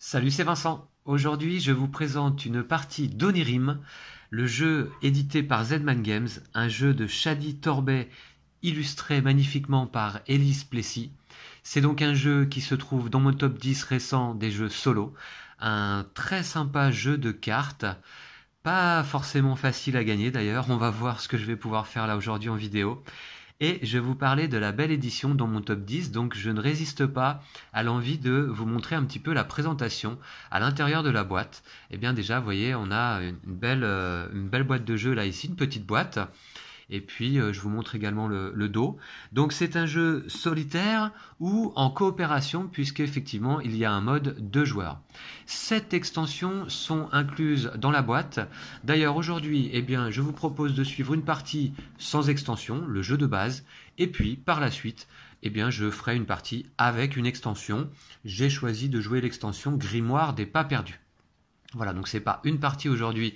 Salut, c'est Vincent. Aujourd'hui, je vous présente une partie d'Onirim, le jeu édité par Zedman Games, un jeu de Shadi Torbey illustré magnifiquement par Elise Plessis. C'est donc un jeu qui se trouve dans mon top 10 récent des jeux solo. Un très sympa jeu de cartes, pas forcément facile à gagner d'ailleurs. On va voir ce que je vais pouvoir faire là aujourd'hui en vidéo. Et je vais vous parler de la belle édition dans mon top 10, donc je ne résiste pas à l'envie de vous montrer un petit peu la présentation à l'intérieur de la boîte. Et bien déjà, vous voyez, on a une belle boîte de jeu là ici, une petite boîte. Et puis je vous montre également le dos. Donc c'est un jeu solitaire ou en coopération puisqu'effectivement il y a un mode 2 joueurs. 7 extensions sont incluses dans la boîte. D'ailleurs aujourd'hui eh bien, je vous propose de suivre une partie sans extension, le jeu de base. Et puis par la suite eh bien, je ferai une partie avec une extension. J'ai choisi de jouer l'extension Grimoire des pas perdus. Voilà, donc c'est pas une partie aujourd'hui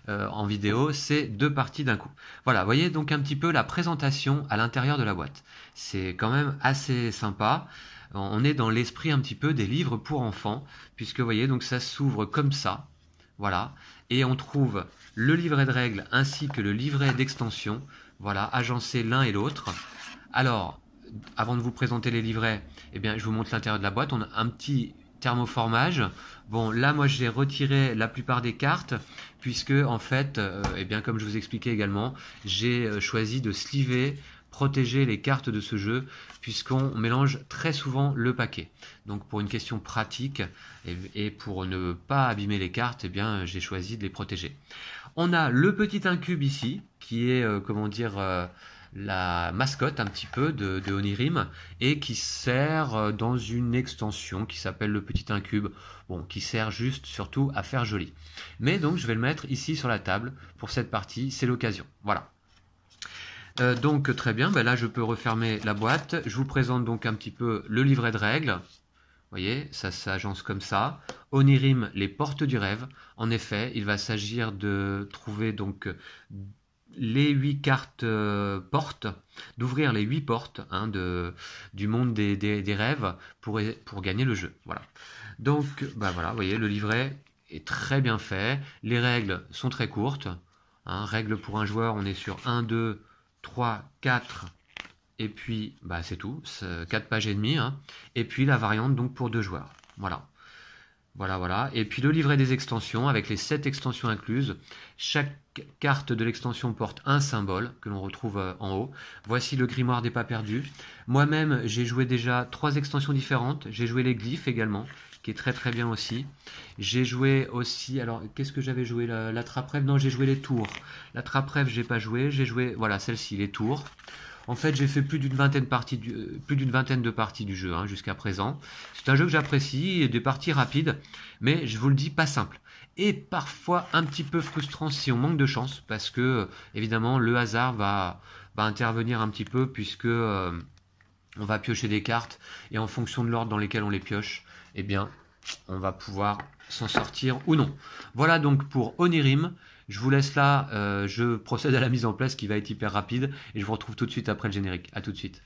en vidéo, c'est 2 parties d'un coup. Voilà, vous voyez donc un petit peu la présentation à l'intérieur de la boîte. C'est quand même assez sympa. On est dans l'esprit un petit peu des livres pour enfants, puisque vous voyez, donc ça s'ouvre comme ça. Voilà, et on trouve le livret de règles ainsi que le livret d'extension. Voilà, agencés l'un et l'autre. Alors, avant de vous présenter les livrets, eh bien, je vous montre l'intérieur de la boîte. On a un petit thermoformage. Bon, là, moi, j'ai retiré la plupart des cartes, puisque, en fait, eh bien, comme je vous expliquais également, j'ai choisi de sleever, protéger les cartes de ce jeu, puisqu'on mélange très souvent le paquet. Donc, pour une question pratique, et pour ne pas abîmer les cartes, eh bien, j'ai choisi de les protéger. On a le petit incube ici, qui est, comment dire... la mascotte un petit peu de Onirim et qui sert dans une extension qui s'appelle le petit incube, bon, qui sert juste surtout à faire joli. Mais donc je vais le mettre ici sur la table pour cette partie, c'est l'occasion. Voilà. Donc très bien, ben là je peux refermer la boîte. Je vous présente donc un petit peu le livret de règles. Vous voyez, ça s'agence comme ça. Onirim, les portes du rêve. En effet, il va s'agir de trouver donc les 8 cartes portes, d'ouvrir les 8 portes hein, du monde des rêves pour gagner le jeu. Voilà. Donc, bah voilà, vous voyez, le livret est très bien fait. Les règles sont très courtes. Hein, règles pour un joueur, on est sur 1, 2, 3, 4, et puis bah, c'est tout, 4 pages et demie. Hein, et puis la variante donc pour 2 joueurs. Voilà. Voilà, voilà. Et puis le livret des extensions, avec les 7 extensions incluses. Chaque carte de l'extension porte un symbole que l'on retrouve en haut. Voici le grimoire des pas perdus. Moi-même, j'ai joué déjà 3 extensions différentes. J'ai joué les glyphes également, qui est très très bien aussi. J'ai joué aussi, alors qu'est-ce que j'avais joué? L'attrape-rêve? Non, j'ai joué les tours. L'attrape-rêve, j'ai pas joué. J'ai joué, voilà, celle-ci, les tours. En fait, j'ai fait plus d'une vingtaine de parties du jeu hein, jusqu'à présent. C'est un jeu que j'apprécie, des parties rapides, mais je vous le dis, pas simple. Et parfois un petit peu frustrant si on manque de chance, parce que évidemment le hasard va intervenir un petit peu, puisque on va piocher des cartes, et en fonction de l'ordre dans lesquels on les pioche, eh bien, on va pouvoir s'en sortir ou non. Voilà donc pour Onirim. Je vous laisse là, je procède à la mise en place qui va être hyper rapide et je vous retrouve tout de suite après le générique. A tout de suite.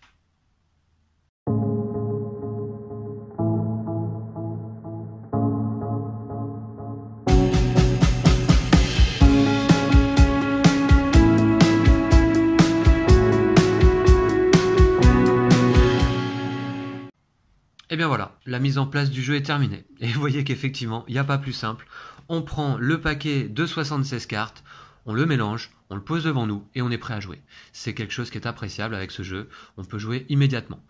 Et bien voilà, la mise en place du jeu est terminée. Et vous voyez qu'effectivement, il n'y a pas plus simple. On prend le paquet de 76 cartes, on le mélange, on le pose devant nous et on est prêt à jouer. C'est quelque chose qui est appréciable avec ce jeu, on peut jouer immédiatement.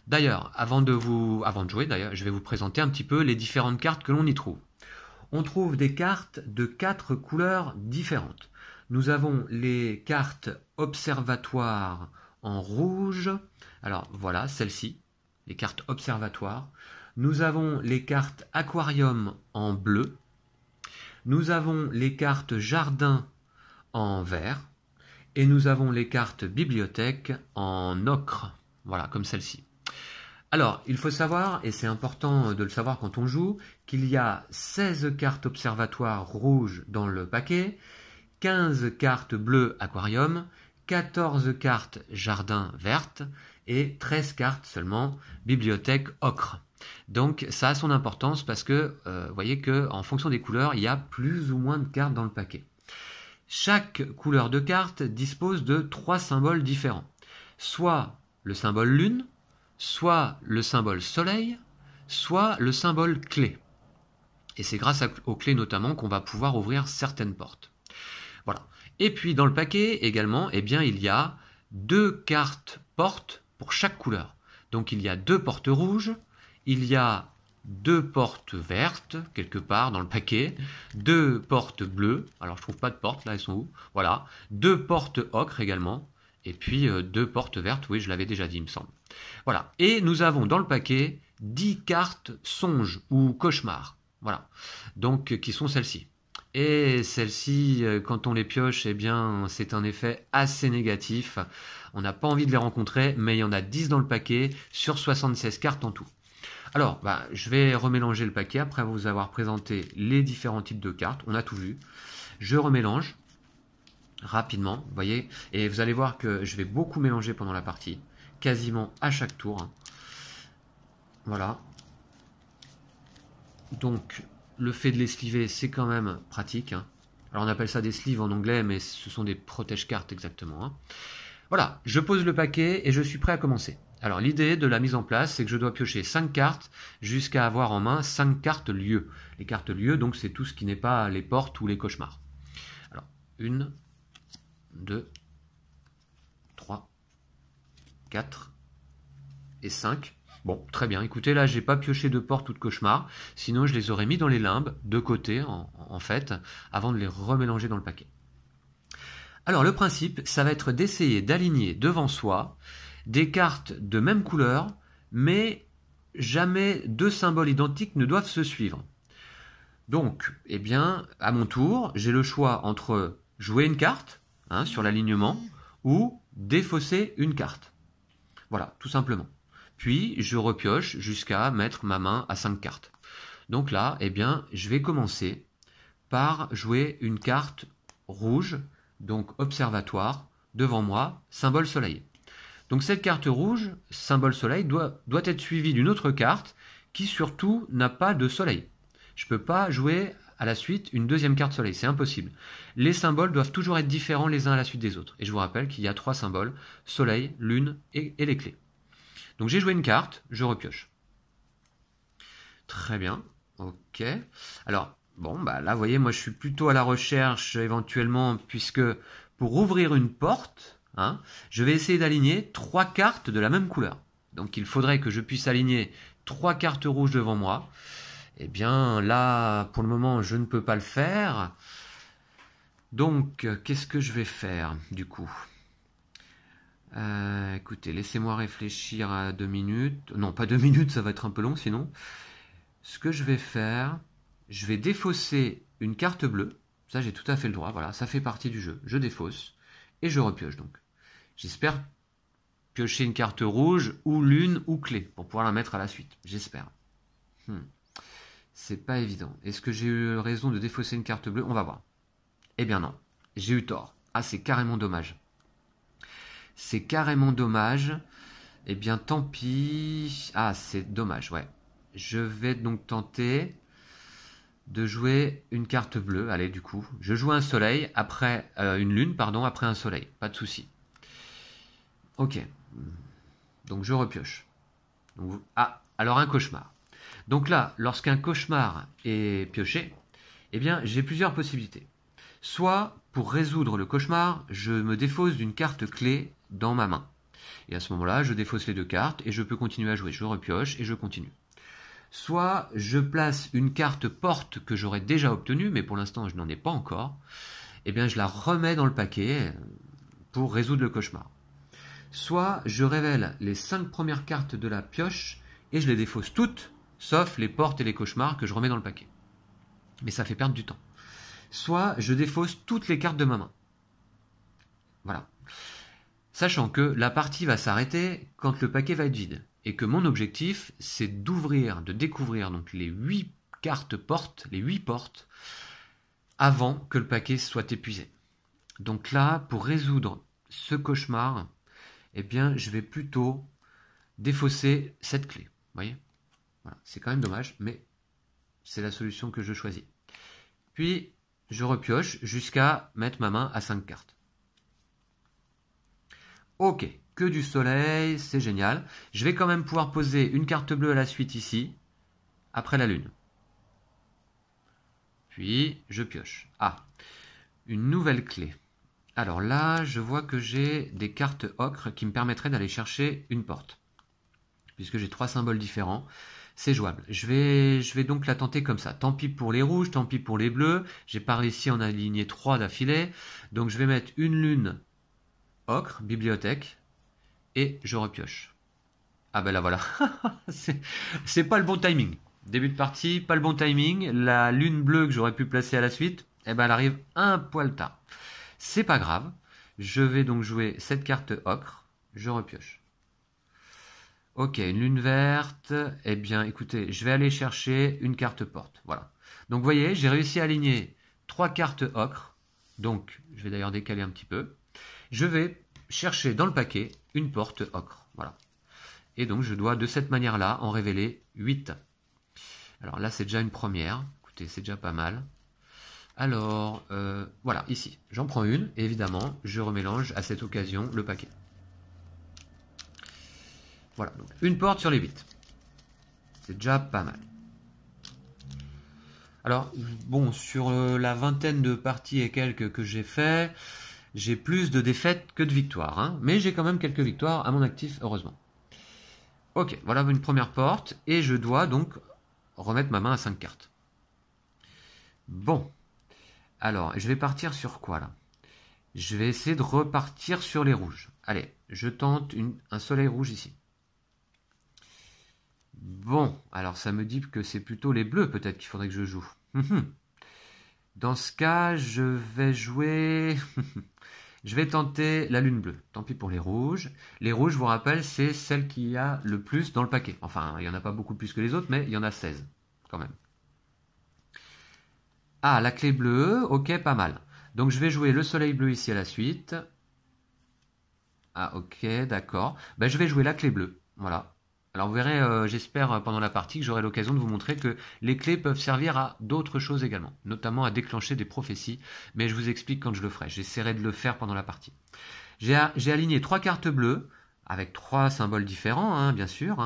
D'ailleurs, avant de jouer, je vais vous présenter un petit peu les différentes cartes que l'on y trouve. On trouve des cartes de 4 couleurs différentes. Nous avons les cartes observatoires en rouge. Alors voilà, celle-ci. Les cartes observatoires. Nous avons les cartes aquarium en bleu. Nous avons les cartes jardin en vert. Et nous avons les cartes bibliothèque en ocre. Voilà, comme celle-ci. Alors, il faut savoir, et c'est important de le savoir quand on joue, qu'il y a 16 cartes observatoires rouges dans le paquet, 15 cartes bleues aquarium, 14 cartes jardin vertes et 13 cartes seulement bibliothèque ocre. Donc ça a son importance parce que vous voyez qu'en fonction des couleurs, il y a plus ou moins de cartes dans le paquet. Chaque couleur de carte dispose de 3 symboles différents. Soit le symbole lune, soit le symbole soleil, soit le symbole clé. Et c'est grâce aux clés notamment qu'on va pouvoir ouvrir certaines portes. Voilà. Et puis dans le paquet également, eh bien, il y a 2 cartes portes pour chaque couleur. Donc il y a 2 portes rouges, il y a 2 portes vertes, quelque part dans le paquet, 2 portes bleues, alors je trouve pas de portes, là elles sont où? Voilà, 2 portes ocre également, et puis 2 portes vertes, oui je l'avais déjà dit il me semble. Voilà, et nous avons dans le paquet 10 cartes songe ou cauchemar, voilà, donc qui sont celles-ci. Et celles-ci, quand on les pioche, eh bien c'est un effet assez négatif, on n'a pas envie de les rencontrer, mais il y en a 10 dans le paquet, sur 76 cartes en tout. Alors, je vais remélanger le paquet après vous avoir présenté les différents types de cartes. On a tout vu. Je remélange rapidement, vous voyez. Et vous allez voir que je vais beaucoup mélanger pendant la partie. Quasiment à chaque tour. Voilà. Donc, le fait de les sliver, c'est quand même pratique. Alors, on appelle ça des sleeves en anglais, mais ce sont des protège-cartes exactement. Voilà, je pose le paquet et je suis prêt à commencer. Alors l'idée de la mise en place, c'est que je dois piocher 5 cartes jusqu'à avoir en main 5 cartes lieux. Les cartes lieux, donc c'est tout ce qui n'est pas les portes ou les cauchemars. Alors, 1, 2, 3, 4 et 5. Bon, très bien. Écoutez, là, j'ai pas pioché de porte ou de cauchemar. Sinon, je les aurais mis dans les limbes, de côté, en fait, avant de les remélanger dans le paquet. Alors, le principe, ça va être d'essayer d'aligner devant soi des cartes de même couleur, mais jamais 2 symboles identiques ne doivent se suivre. Donc, eh bien, à mon tour, j'ai le choix entre jouer une carte sur l'alignement ou défausser une carte. Voilà, tout simplement. Puis, je repioche jusqu'à mettre ma main à 5 cartes. Donc là, eh bien, je vais commencer par jouer une carte rouge, donc observatoire, devant moi, symbole soleil. Donc cette carte rouge, symbole soleil, doit être suivie d'une autre carte qui surtout n'a pas de soleil. Je ne peux pas jouer à la suite une deuxième carte soleil, c'est impossible. Les symboles doivent toujours être différents les uns à la suite des autres. Et je vous rappelle qu'il y a 3 symboles, soleil, lune et les clés. Donc j'ai joué une carte, je repioche. Très bien, ok. Alors, bon, là vous voyez, moi je suis plutôt à la recherche éventuellement, puisque pour ouvrir une porte, je vais essayer d'aligner 3 cartes de la même couleur. Donc il faudrait que je puisse aligner 3 cartes rouges devant moi. Eh bien là, pour le moment, je ne peux pas le faire. Donc, qu'est-ce que je vais faire du coup? Écoutez, laissez-moi réfléchir à 2 minutes. Non, pas 2 minutes, ça va être un peu long sinon. Ce que je vais faire, je vais défausser une carte bleue. Ça, j'ai tout à fait le droit. Voilà, ça fait partie du jeu. Je défausse et je repioche donc. J'espère piocher une carte rouge ou lune ou clé pour pouvoir la mettre à la suite. J'espère. C'est pas évident. Est-ce que j'ai eu raison de défausser une carte bleue? On va voir. Eh bien non, j'ai eu tort. Ah, c'est carrément dommage. C'est carrément dommage. Eh bien tant pis. Ah, c'est dommage, ouais. Je vais donc tenter de jouer une carte bleue. Allez, du coup, je joue un soleil après une lune, pardon, après un soleil. Pas de souci. Ok. Donc je repioche. Donc, alors un cauchemar. Donc là, lorsqu'un cauchemar est pioché, eh bien, j'ai plusieurs possibilités. Soit, pour résoudre le cauchemar, je me défausse d'une carte clé dans ma main. Et à ce moment-là, je défausse les 2 cartes et je peux continuer à jouer. Je repioche et je continue. Soit, je place une carte porte que j'aurais déjà obtenue, mais pour l'instant, je n'en ai pas encore. Eh bien, je la remets dans le paquet pour résoudre le cauchemar. Soit, je révèle les 5 premières cartes de la pioche et je les défausse toutes, sauf les portes et les cauchemars que je remets dans le paquet. Mais ça fait perdre du temps. Soit je défausse toutes les cartes de ma main. Voilà. Sachant que la partie va s'arrêter quand le paquet va être vide. Et que mon objectif, c'est d'ouvrir, de découvrir donc les 8 cartes portes, les 8 portes, avant que le paquet soit épuisé. Donc là, pour résoudre ce cauchemar, eh bien, je vais plutôt défausser cette clé. Vous voyez ? Voilà, c'est quand même dommage, mais c'est la solution que je choisis. Puis, je repioche jusqu'à mettre ma main à 5 cartes. Ok, que du soleil, c'est génial. Je vais quand même pouvoir poser une carte bleue à la suite ici, après la lune. Puis, je pioche. Ah, une nouvelle clé. Alors là, je vois que j'ai des cartes ocre qui me permettraient d'aller chercher une porte. Puisque j'ai 3 symboles différents, c'est jouable. Je vais donc la tenter comme ça. Tant pis pour les rouges, tant pis pour les bleus. J'ai pas réussi à en aligner 3 d'affilée. Donc je vais mettre une lune ocre, bibliothèque, et je repioche. Ah ben là voilà. c'est pas le bon timing. Début de partie, pas le bon timing. La lune bleue que j'aurais pu placer à la suite, eh ben elle arrive un poil tard. C'est pas grave. Je vais donc jouer cette carte ocre. Je repioche. Ok, une lune verte. Eh bien, écoutez, je vais aller chercher une carte porte. Voilà. Donc, vous voyez, j'ai réussi à aligner 3 cartes ocre. Donc, je vais d'ailleurs décaler un petit peu. Je vais chercher dans le paquet une porte ocre. Voilà. Et donc, je dois de cette manière-là en révéler 8. Alors là, c'est déjà une première. Écoutez, c'est déjà pas mal. Alors, voilà, ici, j'en prends une. Et évidemment, je remélange à cette occasion le paquet. Voilà, donc une porte sur les 8. C'est déjà pas mal. Alors, bon, sur la vingtaine de parties et quelques que j'ai fait, j'ai plus de défaites que de victoires. Hein, mais j'ai quand même quelques victoires à mon actif, heureusement. Ok, voilà une première porte. Et je dois donc remettre ma main à 5 cartes. Bon. Alors, je vais partir sur quoi, là? Je vais essayer de repartir sur les rouges. Allez, je tente un soleil rouge ici. Bon, alors ça me dit que c'est plutôt les bleus peut-être qu'il faudrait que je joue. Dans ce cas, je vais jouer... je vais tenter la lune bleue. Tant pis pour les rouges. Les rouges, je vous rappelle, c'est celle qui a le plus dans le paquet. Enfin, il n'y en a pas beaucoup plus que les autres, mais il y en a 16 quand même. Ah, la clé bleue, ok, pas mal. Donc je vais jouer le soleil bleu ici à la suite. Ah, ok, d'accord. Ben, je vais jouer la clé bleue, voilà. Alors vous verrez, j'espère pendant la partie que j'aurai l'occasion de vous montrer que les clés peuvent servir à d'autres choses également, notamment à déclencher des prophéties, mais je vous explique quand je le ferai, j'essaierai de le faire pendant la partie. J'ai aligné 3 cartes bleues, avec 3 symboles différents, hein, bien sûr,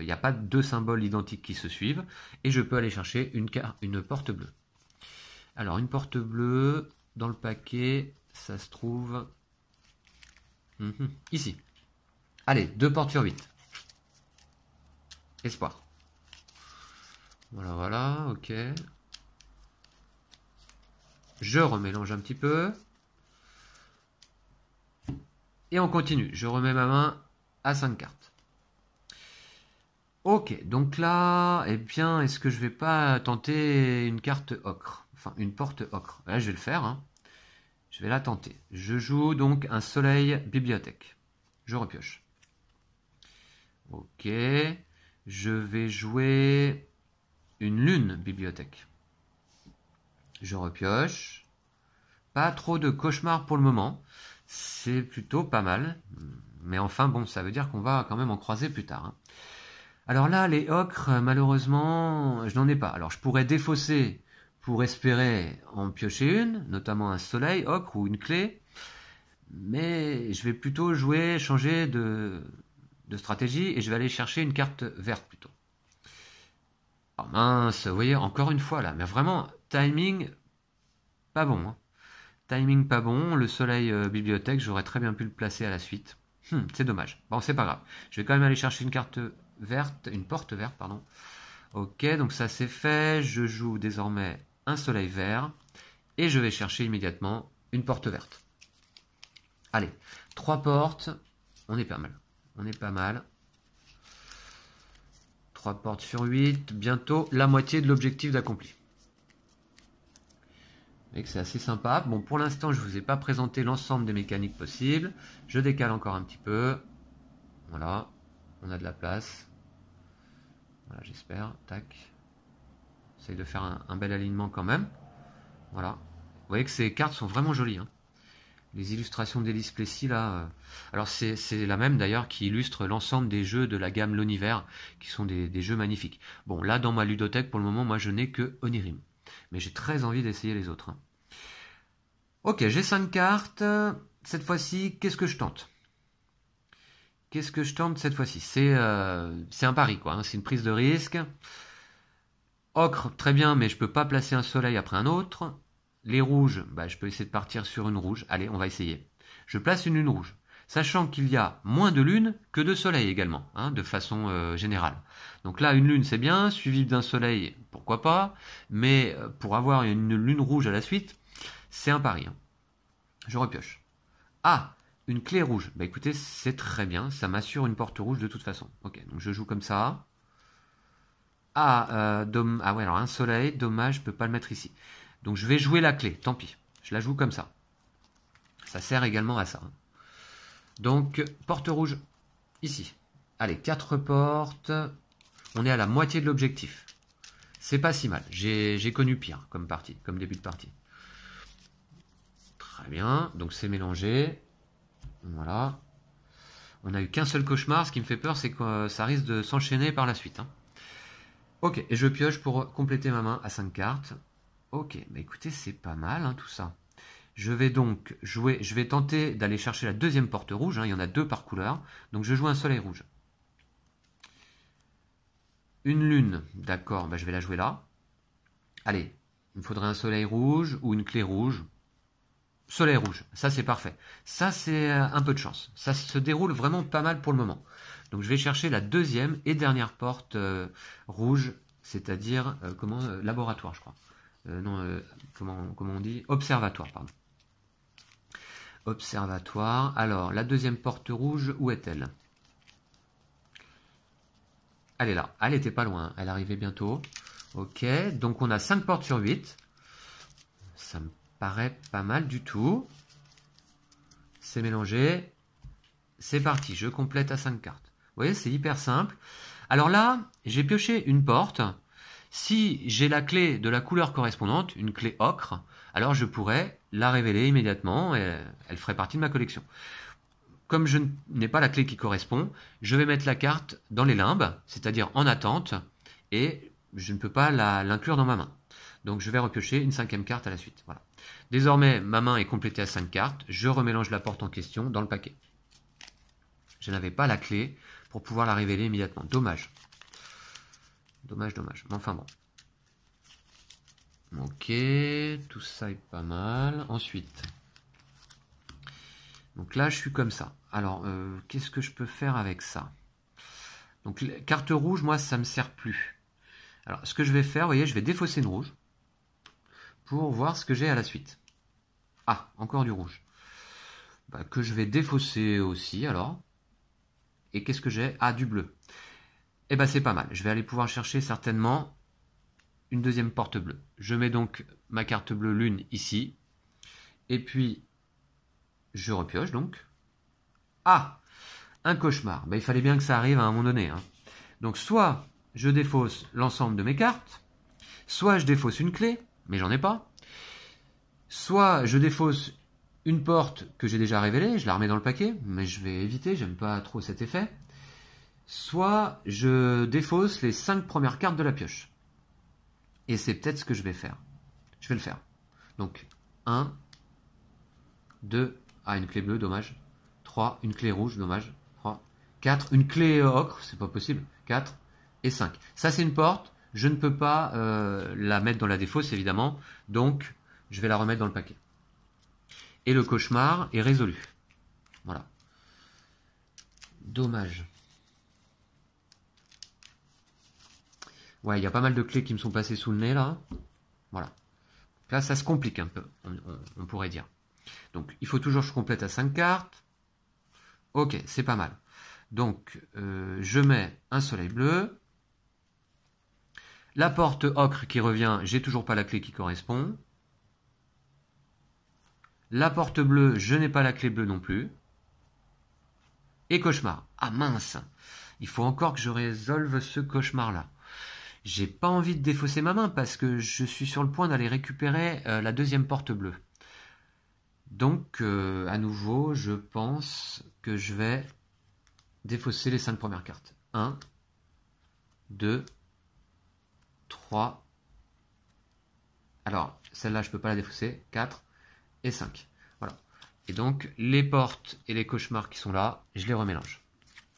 il n'y a pas 2 symboles identiques qui se suivent, et je peux aller chercher une porte bleue. Alors une porte bleue, dans le paquet, ça se trouve ici. Allez, 2 portes sur 8. Espoir. Voilà, voilà, ok. Je remélange un petit peu. Et on continue. Je remets ma main à 5 cartes. Ok, donc là, eh bien, est-ce que je vais pas tenter une carte ocre? Enfin, une porte ocre. Là, je vais le faire. Hein. Je vais la tenter. Je joue donc un soleil bibliothèque. Je repioche. Ok. Je vais jouer une lune bibliothèque. Je repioche. Pas trop de cauchemars pour le moment. C'est plutôt pas mal. Mais enfin, bon, ça veut dire qu'on va quand même en croiser plus tard. Hein. Alors là, les ocres, malheureusement, je n'en ai pas. Alors je pourrais défausser pour espérer en piocher une, notamment un soleil ocre ou une clé. Mais je vais plutôt changer de stratégie et je vais aller chercher une carte verte plutôt. Oh mince, vous voyez, encore une fois là, mais vraiment, timing pas bon. Hein. Timing pas bon, le soleil bibliothèque, j'aurais très bien pu le placer à la suite. C'est dommage. Bon, c'est pas grave. Je vais quand même aller chercher une carte verte, une porte verte, pardon. Ok, donc ça c'est fait. Je joue désormais un soleil vert et je vais chercher immédiatement une porte verte. Allez, 3 portes, on est pas mal. On est pas mal. 3 portes sur 8, bientôt la moitié de l'objectif d'accompli. Et que c'est assez sympa. Bon, pour l'instant, je ne vous ai pas présenté l'ensemble des mécaniques possibles. Je décale encore un petit peu. Voilà, on a de la place. Voilà, j'espère. Tac. J'essaye de faire un bel alignement quand même. Voilà. Vous voyez que ces cartes sont vraiment jolies. Hein. Les illustrations d'Élise Plessis, là... Alors, c'est la même, d'ailleurs, qui illustre l'ensemble des jeux de la gamme L'Univers, qui sont des jeux magnifiques. Bon, là, dans ma ludothèque, pour le moment, moi, je n'ai que Onirim. Mais j'ai très envie d'essayer les autres. Hein. Ok, j'ai 5 cartes. Cette fois-ci, qu'est-ce que je tente? Qu'est-ce que je tente cette fois-ci? C'est un pari, quoi. Hein. C'est une prise de risque. Ocre, très bien, mais je peux pas placer un soleil après un autre. Les rouges, bah, je peux essayer de partir sur une rouge. Allez, on va essayer. Je place une lune rouge, sachant qu'il y a moins de lunes que de soleil également, hein, de façon générale. Donc là, une lune, c'est bien, suivi d'un soleil, pourquoi pas, mais pour avoir une lune rouge à la suite, c'est un pari. Hein. Je repioche. Ah, une clé rouge. Bah écoutez, c'est très bien, ça m'assure une porte rouge de toute façon. Ok, donc je joue comme ça. Ah, ah ouais, alors un soleil, dommage, je peux pas le mettre ici. Donc je vais jouer la clé, tant pis. Je la joue comme ça. Ça sert également à ça. Donc, porte rouge, ici. Allez, 4 portes. On est à la moitié de l'objectif. C'est pas si mal. J'ai connu pire comme partie, comme début de partie. Très bien, donc c'est mélangé. Voilà. On n'a eu qu'un seul cauchemar. Ce qui me fait peur, c'est que ça risque de s'enchaîner par la suite. Hein. Ok, et je pioche pour compléter ma main à 5 cartes. Ok, bah écoutez, c'est pas mal hein, tout ça. Je vais donc jouer, je vais tenter d'aller chercher la deuxième porte rouge, hein, il y en a 2 par couleur, donc je joue un soleil rouge. Une lune, d'accord, bah je vais la jouer là. Allez, il me faudrait un soleil rouge ou une clé rouge. Soleil rouge, ça c'est parfait. Ça c'est un peu de chance. Ça se déroule vraiment pas mal pour le moment. Donc je vais chercher la deuxième et dernière porte rouge, c'est-à-dire laboratoire je crois. Non, comment on dit? Observatoire, pardon. Observatoire. Alors, la deuxième porte rouge, où est-elle? Elle est là. Elle était pas loin. Elle arrivait bientôt. Ok, donc on a 5 portes sur 8. Ça me paraît pas mal du tout. C'est mélangé. C'est parti, je complète à 5 cartes. Vous voyez, c'est hyper simple. Alors là, j'ai pioché une porte. Si j'ai la clé de la couleur correspondante, une clé ocre, alors je pourrais la révéler immédiatement et elle ferait partie de ma collection. Comme je n'ai pas la clé qui correspond, je vais mettre la carte dans les limbes, c'est-à-dire en attente, et je ne peux pas l'inclure dans ma main. Donc je vais repiocher une 5e carte à la suite. Voilà. Désormais, ma main est complétée à 5 cartes, je remélange la porte en question dans le paquet. Je n'avais pas la clé pour pouvoir la révéler immédiatement. Dommage. Dommage, dommage. Mais enfin bon. Ok, tout ça est pas mal. Ensuite, donc là je suis comme ça. Alors, qu'est-ce que je peux faire avec ça? Donc, carte rouge, moi ça me sert plus. Alors, ce que je vais faire, vous voyez, je vais défausser une rouge pour voir ce que j'ai à la suite. Ah, encore du rouge. Bah, que je vais défausser aussi alors. Et qu'est-ce que j'ai? Ah, du bleu. Eh ben c'est pas mal. Je vais aller pouvoir chercher certainement une deuxième porte bleue. Je mets donc ma carte bleue lune ici. Et puis, je repioche donc. Ah, un cauchemar. Ben, il fallait bien que ça arrive à un moment donné. Hein. Donc soit je défausse l'ensemble de mes cartes, soit je défausse une clé, mais j'en ai pas. Soit je défausse une porte que j'ai déjà révélée, je la remets dans le paquet, mais je vais éviter, j'aime pas trop cet effet. Soit je défausse les 5 premières cartes de la pioche. Et c'est peut-être ce que je vais faire. Je vais le faire. Donc, 1, 2, ah, une clé bleue, dommage. 3, une clé rouge, dommage. 3, 4, une clé ocre, c'est pas possible. 4 et 5. Ça, c'est une porte. Je ne peux pas la mettre dans la défausse, évidemment. Donc, je vais la remettre dans le paquet. Et le cauchemar est résolu. Voilà. Dommage. Ouais, il y a pas mal de clés qui me sont passées sous le nez, là. Voilà. Là, ça se complique un peu, on pourrait dire. Donc, il faut toujours que je complète à 5 cartes. Ok, c'est pas mal. Donc, je mets un soleil bleu. La porte ocre qui revient, j'ai toujours pas la clé qui correspond. La porte bleue, je n'ai pas la clé bleue non plus. Et cauchemar. Ah mince, il faut encore que je résolve ce cauchemar-là. J'ai pas envie de défausser ma main parce que je suis sur le point d'aller récupérer la deuxième porte bleue. Donc, à nouveau, je pense que je vais défausser les 5 premières cartes. 1, 2, 3. Alors, celle-là, je ne peux pas la défausser. 4 et 5. Voilà. Et donc, les portes et les cauchemars qui sont là, je les remélange.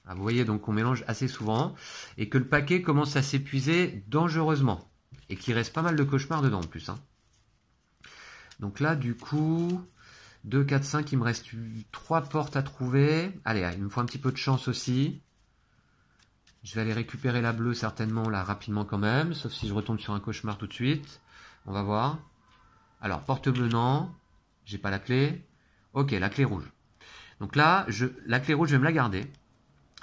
Ah, vous voyez donc qu'on mélange assez souvent et que le paquet commence à s'épuiser dangereusement. Et qu'il reste pas mal de cauchemars dedans en plus. Hein. Donc là, du coup, 2, 4, 5, il me reste 3 portes à trouver. Allez, il me faut un petit peu de chance aussi. Je vais aller récupérer la bleue certainement là rapidement quand même. Sauf si je retombe sur un cauchemar tout de suite. On va voir. Alors, porte bleue, non. J'ai pas la clé. Ok, la clé rouge. Donc là, la clé rouge, je vais me la garder.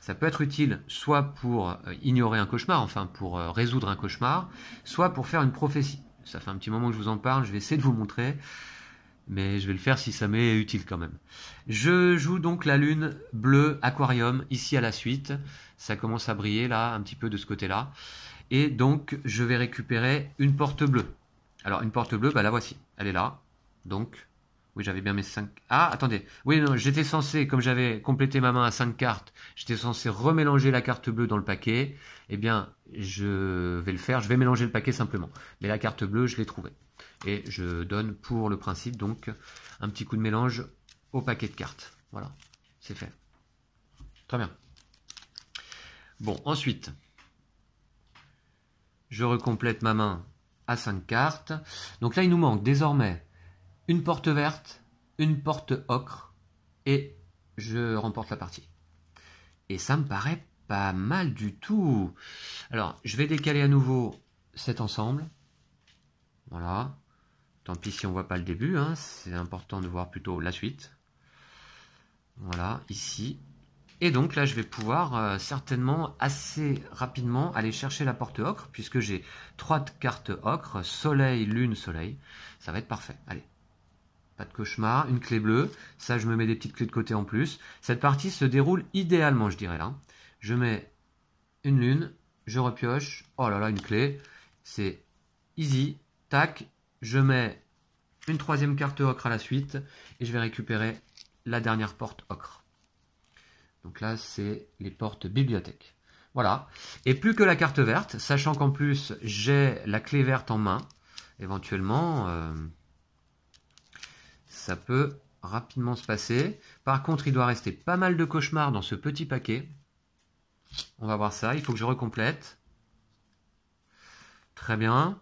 Ça peut être utile soit pour ignorer un cauchemar, enfin pour résoudre un cauchemar, soit pour faire une prophétie. Ça fait un petit moment que je vous en parle, je vais essayer de vous montrer, mais je vais le faire si ça m'est utile quand même. Je joue donc la lune bleue aquarium ici à la suite. Ça commence à briller là, un petit peu de ce côté-là. Et donc, je vais récupérer une porte bleue. Alors, une porte bleue, bah la voici. Elle est là. Donc, oui, j'avais bien mes 5... Ah, attendez. Oui, non, j'étais censé, comme j'avais complété ma main à 5 cartes, j'étais censé remélanger la carte bleue dans le paquet. Eh bien, je vais le faire. Je vais mélanger le paquet simplement. Mais la carte bleue, je l'ai trouvée. Et je donne pour le principe, donc, un petit coup de mélange au paquet de cartes. Voilà, c'est fait. Très bien. Bon, ensuite, je recomplète ma main à 5 cartes. Donc là, il nous manque désormais une porte verte, une porte ocre, et je remporte la partie. Et ça me paraît pas mal du tout. Alors, je vais décaler à nouveau cet ensemble. Voilà. Tant pis si on ne voit pas le début, hein. C'est important de voir plutôt la suite. Voilà, ici. Et donc là, je vais pouvoir certainement assez rapidement aller chercher la porte ocre, puisque j'ai 3 cartes ocre, soleil, lune, soleil. Ça va être parfait. Allez. Pas de cauchemar, une clé bleue. Ça, je me mets des petites clés de côté en plus. Cette partie se déroule idéalement, je dirais là. Je mets une lune, je repioche. Oh là là, une clé. C'est easy. Tac. Je mets une 3e carte ocre à la suite. Et je vais récupérer la dernière porte ocre. Donc là, c'est les portes bibliothèque. Voilà. Et plus que la carte verte, sachant qu'en plus, j'ai la clé verte en main. Éventuellement... ça peut rapidement se passer. Par contre, il doit rester pas mal de cauchemars dans ce petit paquet. On va voir ça. Il faut que je recomplète. Très bien.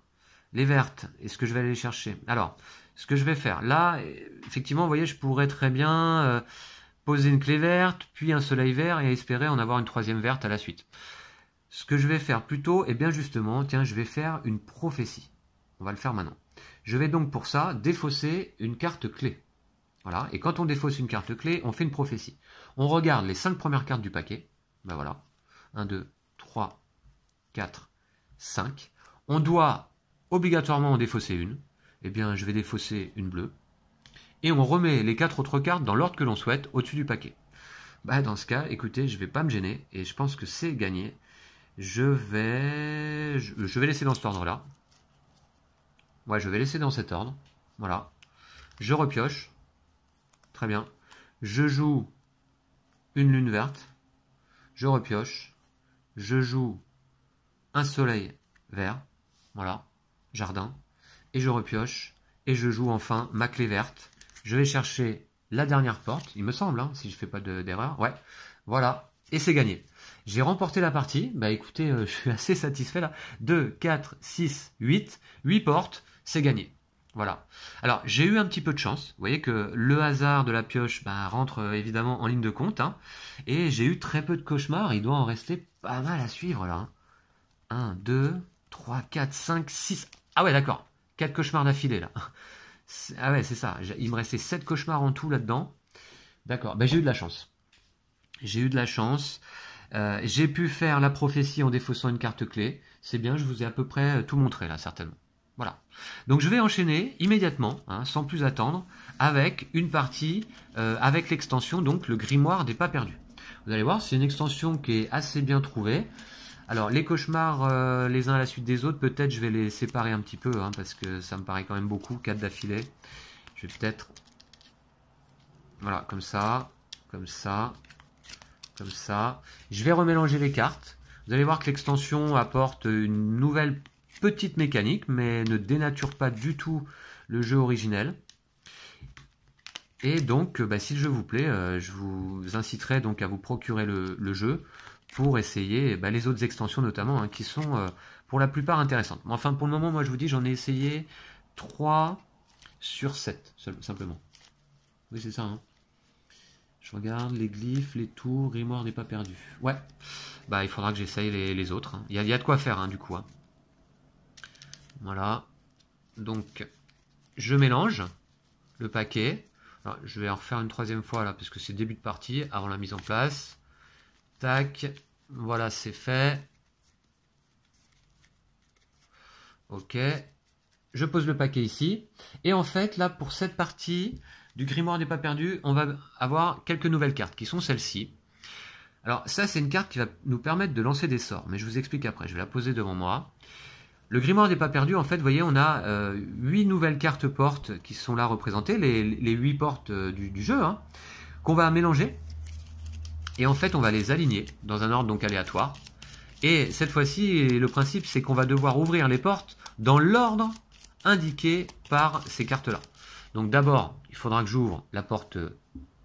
Les vertes, est-ce que je vais aller les chercher? Alors, ce que je vais faire, là, effectivement, vous voyez, je pourrais très bien poser une clé verte, puis un soleil vert, et espérer en avoir une 3e verte à la suite. Ce que je vais faire plutôt, eh bien justement, tiens, je vais faire une prophétie. On va le faire maintenant. Je vais donc pour ça défausser une carte clé. Voilà. Et quand on défausse une carte clé, on fait une prophétie. On regarde les 5 premières cartes du paquet. Ben voilà. 1, 2, 3, 4, 5. On doit obligatoirement en défausser une. Eh bien, je vais défausser une bleue. Et on remet les 4 autres cartes dans l'ordre que l'on souhaite au-dessus du paquet. Bah, dans ce cas, écoutez, je ne vais pas me gêner. Et je pense que c'est gagné. Je vais laisser dans cet ordre-là. Ouais, je vais laisser dans cet ordre. Voilà. Je repioche. Très bien. Je joue une lune verte. Je repioche. Je joue un soleil vert. Voilà. Jardin. Et je repioche. Et je joue enfin ma clé verte. Je vais chercher la dernière porte. Il me semble, hein, si je ne fais pas d'erreur. Ouais. Voilà. Et c'est gagné. J'ai remporté la partie. Bah écoutez, je suis assez satisfait là. 2, 4, 6, 8. 8 portes. C'est gagné. Voilà. Alors, j'ai eu un petit peu de chance. Vous voyez que le hasard de la pioche rentre évidemment en ligne de compte. Hein, et j'ai eu très peu de cauchemars. Il doit en rester pas mal à suivre là. 1, 2, 3, 4, 5, 6. Ah ouais, d'accord. 4 cauchemars d'affilée là. Ah ouais, c'est ça. Il me restait 7 cauchemars en tout là-dedans. D'accord. Ben, j'ai eu de la chance. J'ai eu de la chance. J'ai pu faire la prophétie en défaussant une carte clé. C'est bien, je vous ai à peu près tout montré là, certainement. Voilà. Donc je vais enchaîner immédiatement, hein, sans plus attendre, avec une partie, avec l'extension, donc le grimoire des pas perdus. Vous allez voir, c'est une extension qui est assez bien trouvée. Alors les cauchemars les uns à la suite des autres, peut-être je vais les séparer un petit peu, hein, parce que ça me paraît quand même beaucoup, 4 d'affilée. Je vais peut-être Voilà, comme ça, comme ça, comme ça. Je vais remélanger les cartes. Vous allez voir que l'extension apporte une nouvelle petite mécanique, mais ne dénature pas du tout le jeu originel. Et donc, si le jeu vous plaît, je vous inciterai donc à vous procurer le jeu pour essayer les autres extensions notamment, hein, qui sont pour la plupart intéressantes. Enfin, pour le moment, moi je vous dis, j'en ai essayé 3 sur 7, simplement. Oui, c'est ça, hein. Je regarde les glyphes, les tours, Grimoire n'est pas perdu. Ouais, il faudra que j'essaye les autres, hein. Il y a de quoi faire, hein, du coup, hein. Voilà. Donc, je mélange le paquet. Alors, je vais en refaire une troisième fois, là, parce que c'est début de partie, avant la mise en place. Tac. Voilà, c'est fait. Ok. Je pose le paquet ici. Et en fait, là, pour cette partie du Grimoire n'est pas perdu, on va avoir quelques nouvelles cartes, qui sont celles-ci. Alors, ça, c'est une carte qui va nous permettre de lancer des sorts, mais je vous explique après. Je vais la poser devant moi. Le Grimoire n'est pas perdu, en fait, vous voyez, on a 8 nouvelles cartes portes qui sont là représentées, les 8 portes du jeu, hein, qu'on va mélanger. Et en fait, on va les aligner dans un ordre donc aléatoire. Et cette fois-ci, le principe, c'est qu'on va devoir ouvrir les portes dans l'ordre indiqué par ces cartes-là. Donc d'abord, il faudra que j'ouvre la porte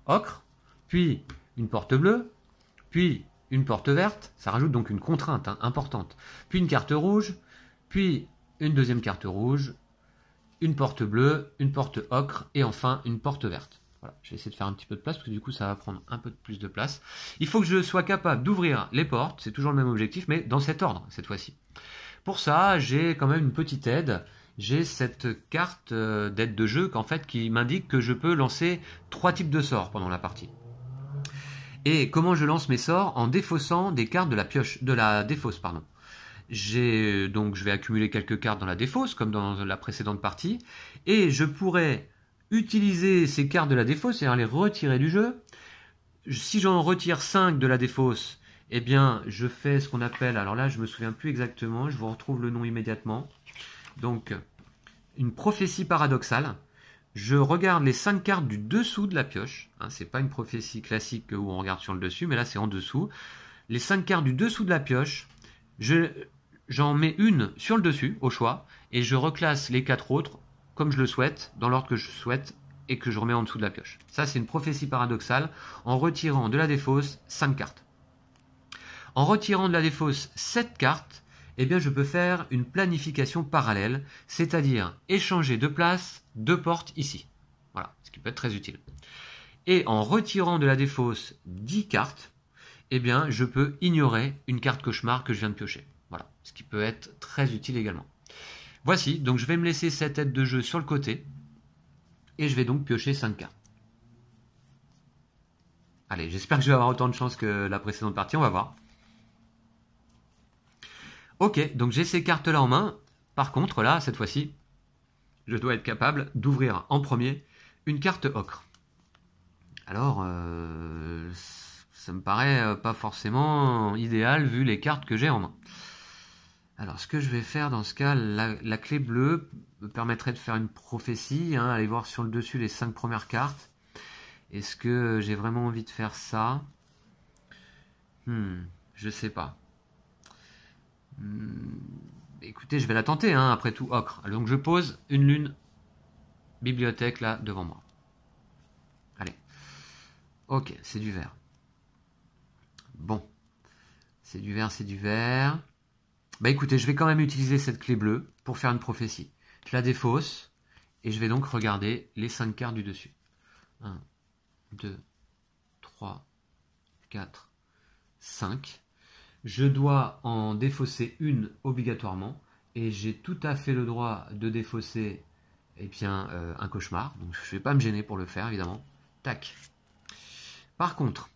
ocre, puis une porte bleue, puis une porte verte. Ça rajoute donc une contrainte, hein, importante. Puis une carte rouge, puis une deuxième carte rouge, une porte bleue, une porte ocre, et enfin une porte verte. Voilà, je vais essayer de faire un petit peu de place, parce que du coup ça va prendre un peu plus de place. Il faut que je sois capable d'ouvrir les portes, c'est toujours le même objectif, mais dans cet ordre, cette fois-ci. Pour ça, j'ai quand même une petite aide. J'ai cette carte d'aide de jeu qui m'indique que je peux lancer 3 types de sorts pendant la partie. Et comment je lance mes sorts? En défaussant des cartes de la pioche, de la défausse, pardon. Donc je vais accumuler quelques cartes dans la défausse, comme dans la précédente partie, et je pourrais utiliser ces cartes de la défausse, c'est-à-dire les retirer du jeu. Si j'en retire 5 de la défausse, eh bien je fais ce qu'on appelle, alors là je me souviens plus exactement, je vous retrouve le nom immédiatement, donc une prophétie paradoxale. Je regarde les 5 cartes du dessous de la pioche, hein, c'est pas une prophétie classique où on regarde sur le dessus, mais là c'est en dessous. Les 5 cartes du dessous de la pioche, j'en mets une sur le dessus, au choix, et je reclasse les 4 autres, comme je le souhaite, dans l'ordre que je souhaite, et que je remets en dessous de la pioche. Ça, c'est une prophétie paradoxale, en retirant de la défausse 5 cartes. En retirant de la défausse 7 cartes, eh bien, je peux faire une planification parallèle, c'est-à-dire échanger de place 2 portes ici. Voilà, ce qui peut être très utile. Et en retirant de la défausse 10 cartes, eh bien, je peux ignorer une carte cauchemar que je viens de piocher. Voilà, ce qui peut être très utile également. Voici, donc je vais me laisser cette aide de jeu sur le côté, et je vais donc piocher 5 cartes. Allez, j'espère que je vais avoir autant de chance que la précédente partie, on va voir. Ok, donc j'ai ces cartes-là en main. Par contre, là, cette fois-ci, je dois être capable d'ouvrir en premier une carte ocre. Alors, ça me paraît pas forcément idéal vu les cartes que j'ai en main. Alors, ce que je vais faire dans ce cas, la clé bleue me permettrait de faire une prophétie, hein, aller voir sur le dessus les 5 premières cartes. Est-ce que j'ai vraiment envie de faire ça? Je sais pas. Écoutez, je vais la tenter, hein, après tout, ocre. Donc je pose une lune bibliothèque là devant moi. Allez. Ok, c'est du vert. Bon. C'est du vert, c'est du vert. Écoutez, je vais quand même utiliser cette clé bleue pour faire une prophétie. Je la défausse et je vais donc regarder les 5 cartes du dessus. 1, 2, 3, 4, 5. Je dois en défausser une obligatoirement et j'ai tout à fait le droit de défausser un cauchemar. Donc je ne vais pas me gêner pour le faire évidemment. Tac. Par contre,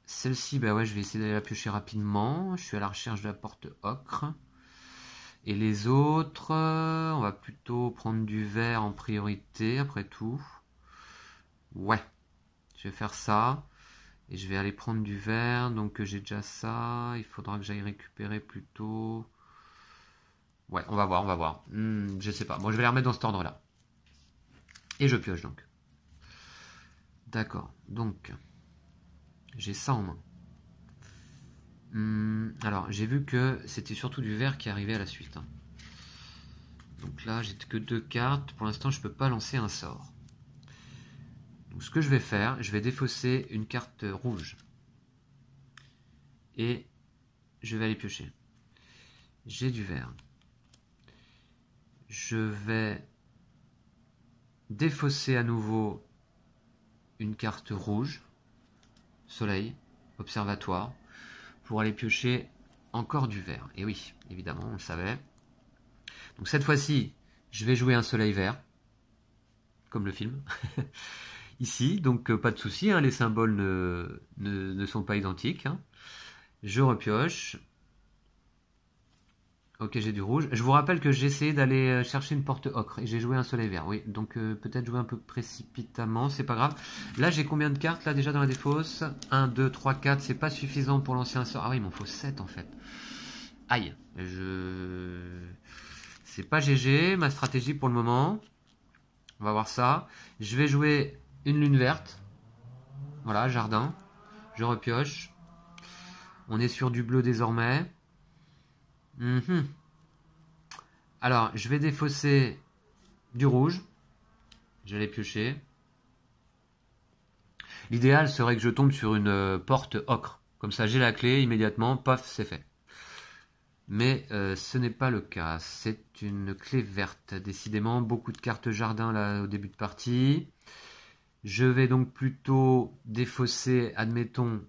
celle-ci, ouais, je vais essayer d'aller la piocher rapidement. Je suis à la recherche de la porte ocre. Et les autres, on va plutôt prendre du vert en priorité après tout. Ouais, je vais faire ça. Et je vais aller prendre du vert, donc j'ai déjà ça. Il faudra que j'aille récupérer plutôt. Ouais, on va voir, on va voir. Je sais pas. Bon, je vais les remettre dans cet ordre-là. Et je pioche donc. D'accord, donc j'ai ça en main. Alors, j'ai vu que c'était surtout du vert qui arrivait à la suite. Hein. Donc là, j'ai que 2 cartes. Pour l'instant, je ne peux pas lancer un sort. Donc, ce que je vais faire, je vais défausser une carte rouge. Et je vais aller piocher. J'ai du vert. Je vais défausser à nouveau une carte rouge. Soleil, observatoire. Pour aller piocher encore du vert. Et oui, évidemment, on le savait. Donc cette fois-ci, je vais jouer un soleil vert, comme le film. Ici, donc pas de souci, hein, les symboles ne sont pas identiques. Hein. Je repioche. Ok, j'ai du rouge. Je vous rappelle que j'ai essayé d'aller chercher une porte ocre et j'ai joué un soleil vert. Oui, donc peut-être jouer un peu précipitamment, c'est pas grave. Là, j'ai combien de cartes là déjà dans la défausse? 1, 2, 3, 4, c'est pas suffisant pour lancer un sort. Ah oui, il m'en faut 7 en fait. Aïe, c'est pas GG, ma stratégie pour le moment. On va voir ça. Je vais jouer une lune verte. Voilà, jardin. Je repioche. On est sur du bleu désormais. Alors, je vais défausser du rouge. J'allais piocher. L'idéal serait que je tombe sur une porte ocre. Comme ça, j'ai la clé immédiatement. Paf, c'est fait. Mais ce n'est pas le cas. C'est une clé verte. Décidément, beaucoup de cartes jardin là au début de partie. Je vais donc plutôt défausser, admettons,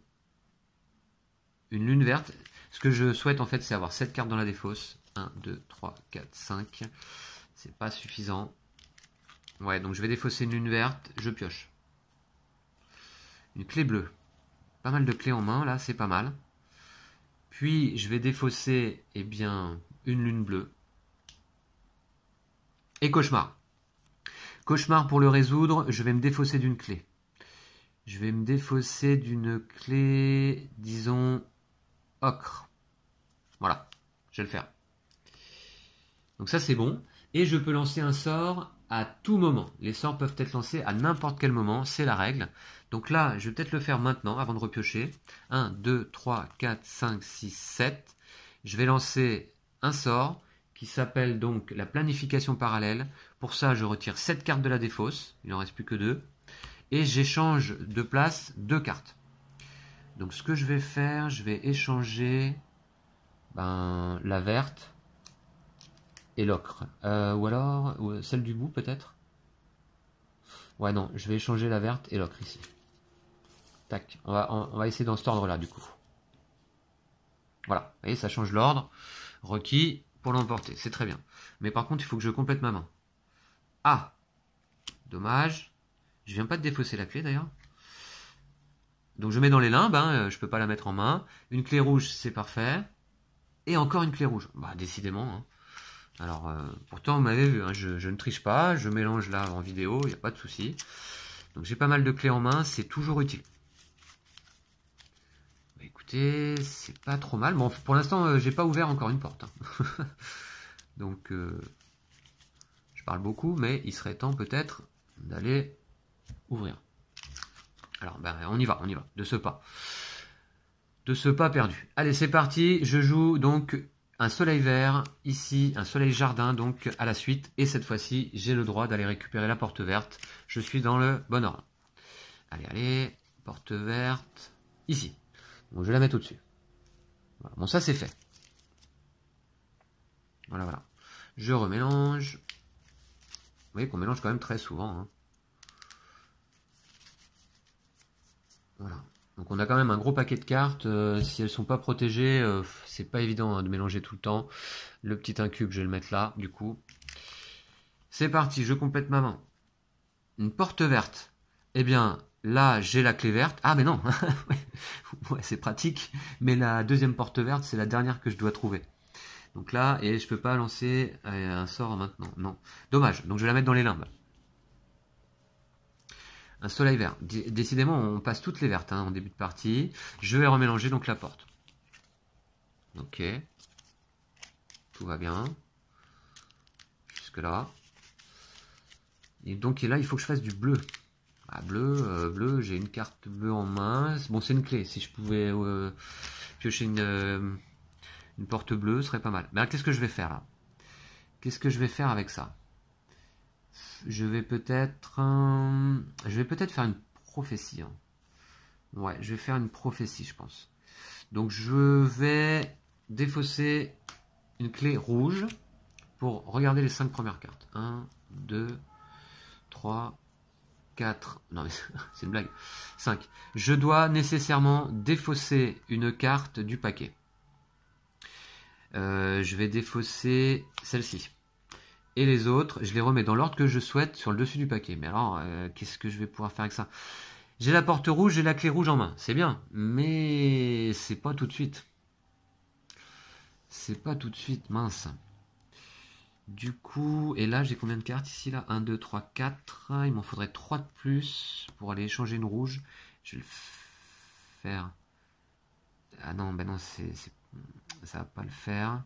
une lune verte. Ce que je souhaite en fait, c'est avoir 7 cartes dans la défausse. 1, 2, 3, 4, 5. C'est pas suffisant. Ouais, donc je vais défausser une lune verte. Je pioche. Une clé bleue. Pas mal de clés en main, là, c'est pas mal. Puis, je vais défausser, eh bien, une lune bleue. Et cauchemar. Cauchemar, pour le résoudre, je vais me défausser d'une clé. Je vais me défausser d'une clé, disons, ocre. Voilà, je vais le faire. Donc ça, c'est bon. Et je peux lancer un sort à tout moment. Les sorts peuvent être lancés à n'importe quel moment, c'est la règle. Donc là, je vais peut-être le faire maintenant, avant de repiocher. 1, 2, 3, 4, 5, 6, 7. Je vais lancer un sort qui s'appelle donc la planification parallèle. Pour ça, je retire 7 cartes de la défausse. Il n'en reste plus que 2. Et j'échange de place 2 cartes. Donc ce que je vais faire, je vais échanger la verte et l'ocre. Ou alors celle du bout peut-être. Ouais non, je vais échanger la verte et l'ocre ici. Tac, on va essayer dans cet ordre-là du coup. Voilà, vous voyez, ça change l'ordre. Requis pour l'emporter, c'est très bien. Mais par contre, il faut que je complète ma main. Ah, dommage. Je viens pas de défausser la clé d'ailleurs. Donc je mets dans les limbes, hein, je peux pas la mettre en main. Une clé rouge, c'est parfait. Et encore une clé rouge. Bah décidément. Hein. Alors pourtant vous m'avez vu, hein, je ne triche pas, je mélange là en vidéo, il n'y a pas de souci. Donc j'ai pas mal de clés en main, c'est toujours utile. Bah, écoutez, c'est pas trop mal. Bon, pour l'instant, j'ai pas ouvert encore une porte. Hein. Donc je parle beaucoup, mais il serait temps peut-être d'aller ouvrir. Alors, on y va, de ce pas. De ce pas perdu. Allez, c'est parti. Je joue donc un soleil vert, ici, un soleil jardin, donc à la suite. Et cette fois-ci, j'ai le droit d'aller récupérer la porte verte. Je suis dans le bon ordre. Allez, allez, porte verte, ici. Donc, je vais la mettre au-dessus. Voilà. Bon, ça, c'est fait. Voilà, voilà. Je remélange. Vous voyez qu'on mélange quand même très souvent, hein. Voilà. Donc on a quand même un gros paquet de cartes. Si elles sont pas protégées, c'est pas évident hein, de mélanger tout le temps. Le petit incube, je vais le mettre là, du coup. C'est parti, je complète ma main. Une porte verte. Eh bien, là, j'ai la clé verte. Ah, mais non. Ouais, c'est pratique. Mais la deuxième porte verte, c'est la dernière que je dois trouver. Donc là, et je peux pas lancer un sort maintenant. Non. Dommage. Donc je vais la mettre dans les limbes. Un soleil vert. Décidément, on passe toutes les vertes hein, en début de partie. Je vais remélanger donc la porte. Ok. Tout va bien. Jusque là. Et donc là, il faut que je fasse du bleu. Ah, bleu, j'ai une carte bleue en main. Bon, c'est une clé. Si je pouvais piocher une porte bleue, ce serait pas mal. Mais qu'est-ce que je vais faire là? Qu'est-ce que je vais faire avec ça? Je vais peut-être faire une prophétie. Hein. Ouais, je vais faire une prophétie, je pense. Donc je vais défausser une clé rouge pour regarder les 5 premières cartes. 1, 2, 3, 4. Non mais c'est une blague. 5. Je dois nécessairement défausser une carte du paquet. Je vais défausser celle-ci. Et les autres, je les remets dans l'ordre que je souhaite sur le dessus du paquet. Mais alors, qu'est-ce que je vais pouvoir faire avec ça? J'ai la porte rouge, j'ai la clé rouge en main. C'est bien, mais c'est pas tout de suite. C'est pas tout de suite, mince. Du coup, et là, j'ai combien de cartes ici là? 1, 2, 3, 4. Il m'en faudrait 3 de plus pour aller échanger une rouge. Je vais le faire. Ah non, ben non, ça va pas le faire.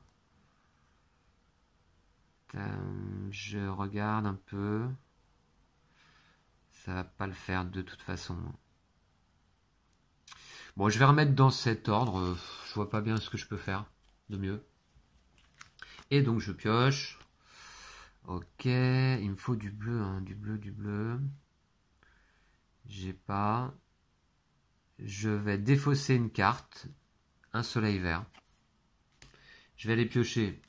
Je regarde un peu. Ça va pas le faire de toute façon. Bon, je vais remettre dans cet ordre. Je vois pas bien ce que je peux faire de mieux. Et donc je pioche. Ok, il me faut du bleu, hein, du bleu. J'ai pas. Je vais défausser une carte. Un soleil vert. Je vais aller piocher.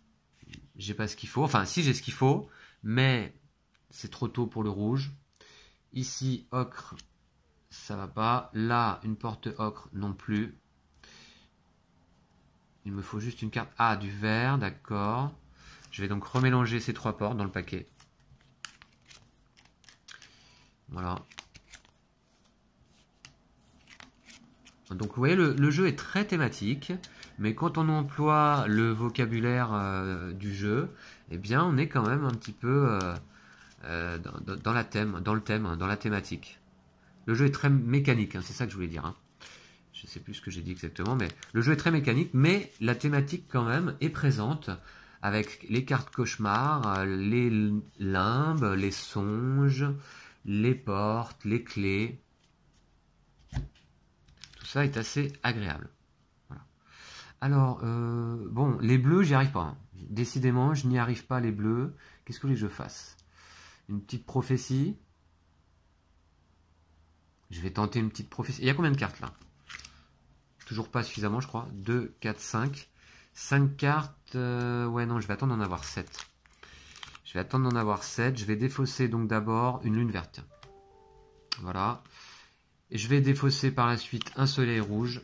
J'ai pas ce qu'il faut. Enfin, si j'ai ce qu'il faut, mais c'est trop tôt pour le rouge. Ici, ocre, ça va pas. Là, une porte ocre non plus. Il me faut juste une carte. Ah, du vert, d'accord. Je vais donc remélanger ces 3 portes dans le paquet. Voilà. Donc vous voyez, le jeu est très thématique, mais quand on emploie le vocabulaire du jeu, eh bien on est quand même un petit peu dans le thème, dans la thématique. Le jeu est très mécanique, hein, c'est ça que je voulais dire. Hein. Je ne sais plus ce que j'ai dit exactement, mais le jeu est très mécanique, mais la thématique quand même est présente avec les cartes cauchemars, les limbes, les songes, les portes, les clés. Tout ça est assez agréable. Voilà. Alors, bon, les bleus, j'y arrive pas. Hein. Décidément, je n'y arrive pas, les bleus. Qu'est-ce que vous voulez que je fasse? Une petite prophétie. Je vais tenter une petite prophétie. Il y a combien de cartes là? Toujours pas suffisamment, je crois. 2, 4, 5. 5 cartes. Ouais, non, je vais attendre d'en avoir 7. Je vais attendre d'en avoir 7. Je vais défausser donc d'abord une lune verte. Voilà. Et je vais défausser par la suite un soleil rouge.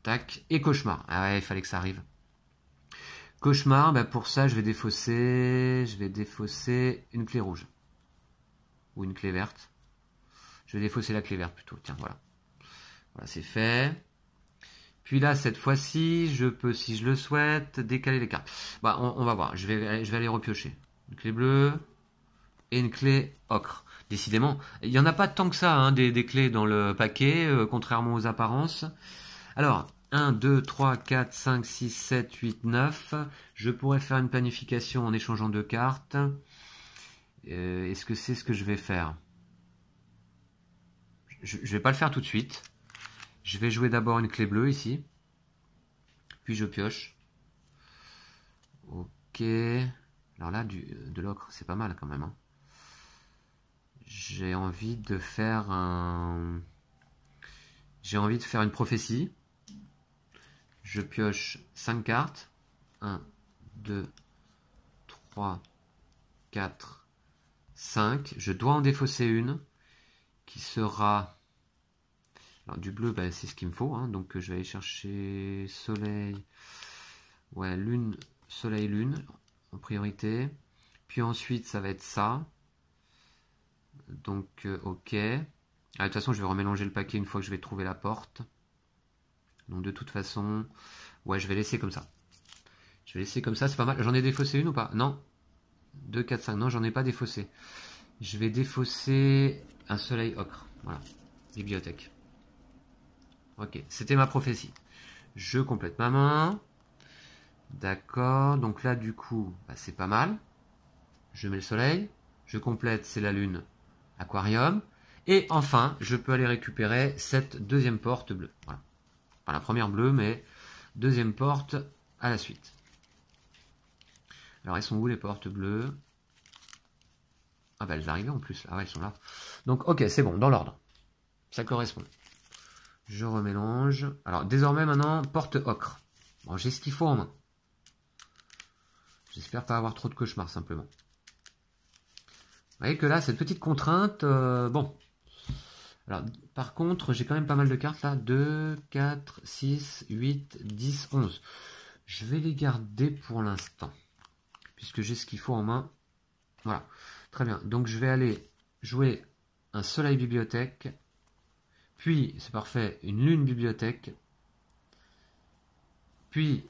Tac. Et cauchemar. Ah ouais, il fallait que ça arrive. Cauchemar, bah pour ça, je vais défausser une clé rouge. Ou une clé verte. Je vais défausser la clé verte plutôt. Tiens, voilà. Voilà, c'est fait. Puis là, cette fois-ci, je peux, si je le souhaite, décaler les cartes. Bah, on va voir. Je vais aller repiocher. Une clé bleue et une clé ocre. Décidément, il n'y en a pas tant que ça, hein, des clés dans le paquet, contrairement aux apparences. Alors, 1, 2, 3, 4, 5, 6, 7, 8, 9. Je pourrais faire une planification en échangeant 2 cartes. Est-ce que c'est ce que je vais faire? Je ne vais pas le faire tout de suite. Je vais jouer d'abord une clé bleue ici. Puis je pioche. Ok. Alors là, de l'ocre, c'est pas mal quand même. Hein. J'ai envie de faire une prophétie. Je pioche 5 cartes. 1, 2, 3, 4, 5. Je dois en défausser une qui sera... Alors du bleu, bah, c'est ce qu'il me faut. Hein. Donc je vais aller chercher soleil. Ouais, lune, soleil, lune en priorité. Puis ensuite, ça va être ça. Donc, ok. Ah, de toute façon, je vais remélanger le paquet une fois que je vais trouver la porte. Donc de toute façon, ouais, je vais laisser comme ça. Je vais laisser comme ça, c'est pas mal. J'en ai défaussé une ou pas? Non. 2, 4, 5. Non, j'en ai pas défaussé. Je vais défausser un soleil ocre. Voilà. Bibliothèque. Ok, c'était ma prophétie. Je complète ma main. D'accord. Donc là, du coup, bah, c'est pas mal. Je mets le soleil. Je complète, c'est la lune. aquarium. Et enfin, je peux aller récupérer cette deuxième porte bleue. Voilà. Pas la première bleue, mais deuxième porte à la suite. Alors, elles sont où les portes bleues? Ah bah elles arrivaient en plus, là. Ah ouais, elles sont là. Donc, ok, c'est bon, dans l'ordre. Ça correspond. Je remélange. Alors, désormais, maintenant, porte ocre. Bon, j'ai ce qu'il faut en main. J'espère pas avoir trop de cauchemars, simplement. Vous voyez que là, cette petite contrainte, bon. Alors, par contre, j'ai quand même pas mal de cartes, là. 2, 4, 6, 8, 10, 11. Je vais les garder pour l'instant. Puisque j'ai ce qu'il faut en main. Voilà. Très bien. Donc, je vais aller jouer un soleil bibliothèque. Puis, c'est parfait, une lune bibliothèque. Puis,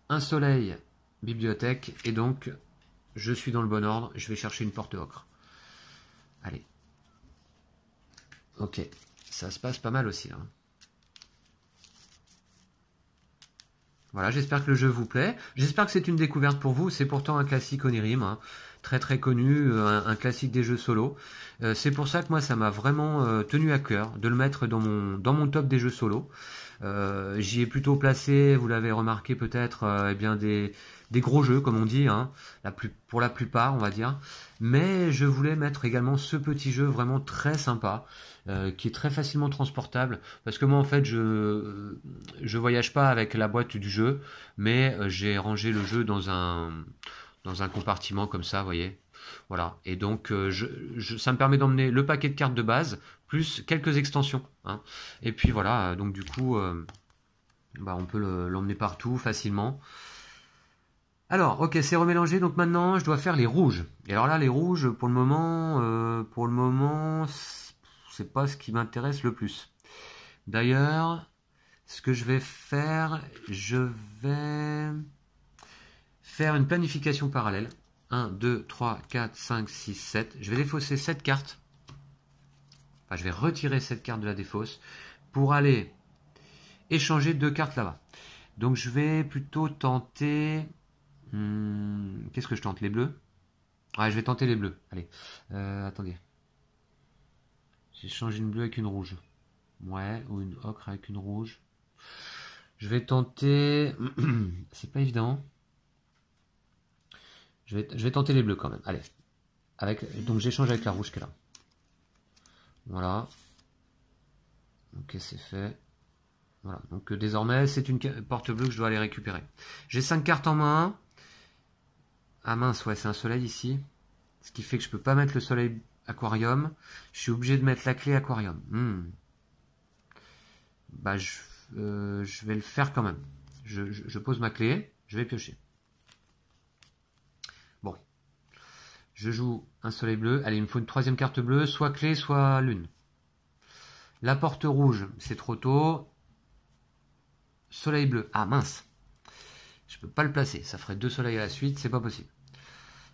un soleil bibliothèque. Et donc, je suis dans le bon ordre. Je vais chercher une porte ocre. Allez. Ok. Ça se passe pas mal aussi, là. Voilà, j'espère que le jeu vous plaît. J'espère que c'est une découverte pour vous. C'est pourtant un classique Onirim, hein. Très très connu, un classique des jeux solo. C'est pour ça que moi, ça m'a vraiment tenu à cœur de le mettre dans mon top des jeux solo. J'y ai plutôt placé, vous l'avez remarqué peut-être, eh bien des gros jeux, comme on dit, hein, pour la plupart, on va dire. Mais je voulais mettre également ce petit jeu vraiment très sympa, qui est très facilement transportable. Parce que moi, en fait, je voyage pas avec la boîte du jeu, mais j'ai rangé le jeu dans un compartiment comme ça, vous voyez. Voilà. Et donc, ça me permet d'emmener le paquet de cartes de base, plus quelques extensions, hein. Et puis voilà, donc du coup, bah, on peut l'emmener partout facilement. Alors, ok, c'est remélangé, donc maintenant, je dois faire les rouges. Et alors là, les rouges, pour le moment, c'est pas ce qui m'intéresse le plus. D'ailleurs, ce que je vais faire, je vais faire une planification parallèle. 1, 2, 3, 4, 5, 6, 7. Je vais défausser 7 cartes. Enfin, je vais retirer cette carte de la défausse pour aller échanger 2 cartes là-bas. Donc, je vais plutôt tenter... qu'est-ce que je tente? Les bleus? Ouais, je vais tenter les bleus. Allez. Attendez. J'échange une bleue avec une rouge. Ouais, ou une ocre avec une rouge. Je vais tenter... C'est pas évident. Je vais tenter les bleus quand même. Allez. Donc j'échange avec la rouge qui est là. Voilà. Ok, c'est fait. Voilà. Donc désormais, c'est une porte bleue que je dois aller récupérer. J'ai 5 cartes en main. Ah mince, ouais, c'est un soleil ici. Ce qui fait que je peux pas mettre le soleil aquarium. Je suis obligé de mettre la clé aquarium. Bah, je vais le faire quand même. Je pose ma clé. Je vais piocher. Bon. Je joue un soleil bleu. Allez, il me faut une troisième carte bleue. Soit clé, soit lune. La porte rouge, c'est trop tôt. Soleil bleu. Ah mince. Je peux pas le placer. Ça ferait 2 soleils à la suite. C'est pas possible.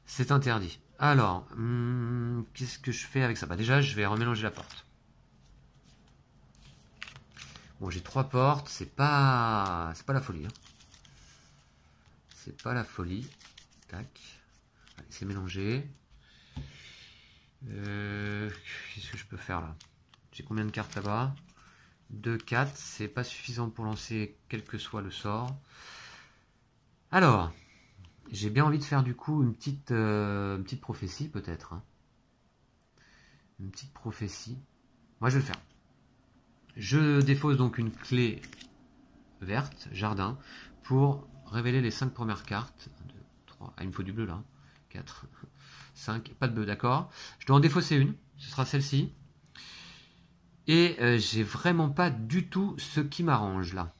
C'est interdit. Alors, qu'est-ce que je fais avec ça? Bah déjà, je vais remélanger la porte. Bon, j'ai 3 portes. C'est pas la folie, hein. C'est pas la folie. Tac. Allez, c'est mélangé. Qu'est-ce que je peux faire là? J'ai combien de cartes là-bas? 2, 4. C'est pas suffisant pour lancer quel que soit le sort. Alors, j'ai bien envie de faire du coup une petite prophétie peut-être, hein. Une petite prophétie. Moi je vais le faire. Je défausse donc une clé verte, jardin, pour révéler les 5 premières cartes. 1, 2, 3. Ah, il me faut du bleu là. 4, 5. Pas de bleu, d'accord. Je dois en défausser une. Ce sera celle-ci. Et j'ai vraiment pas du tout ce qui m'arrange là.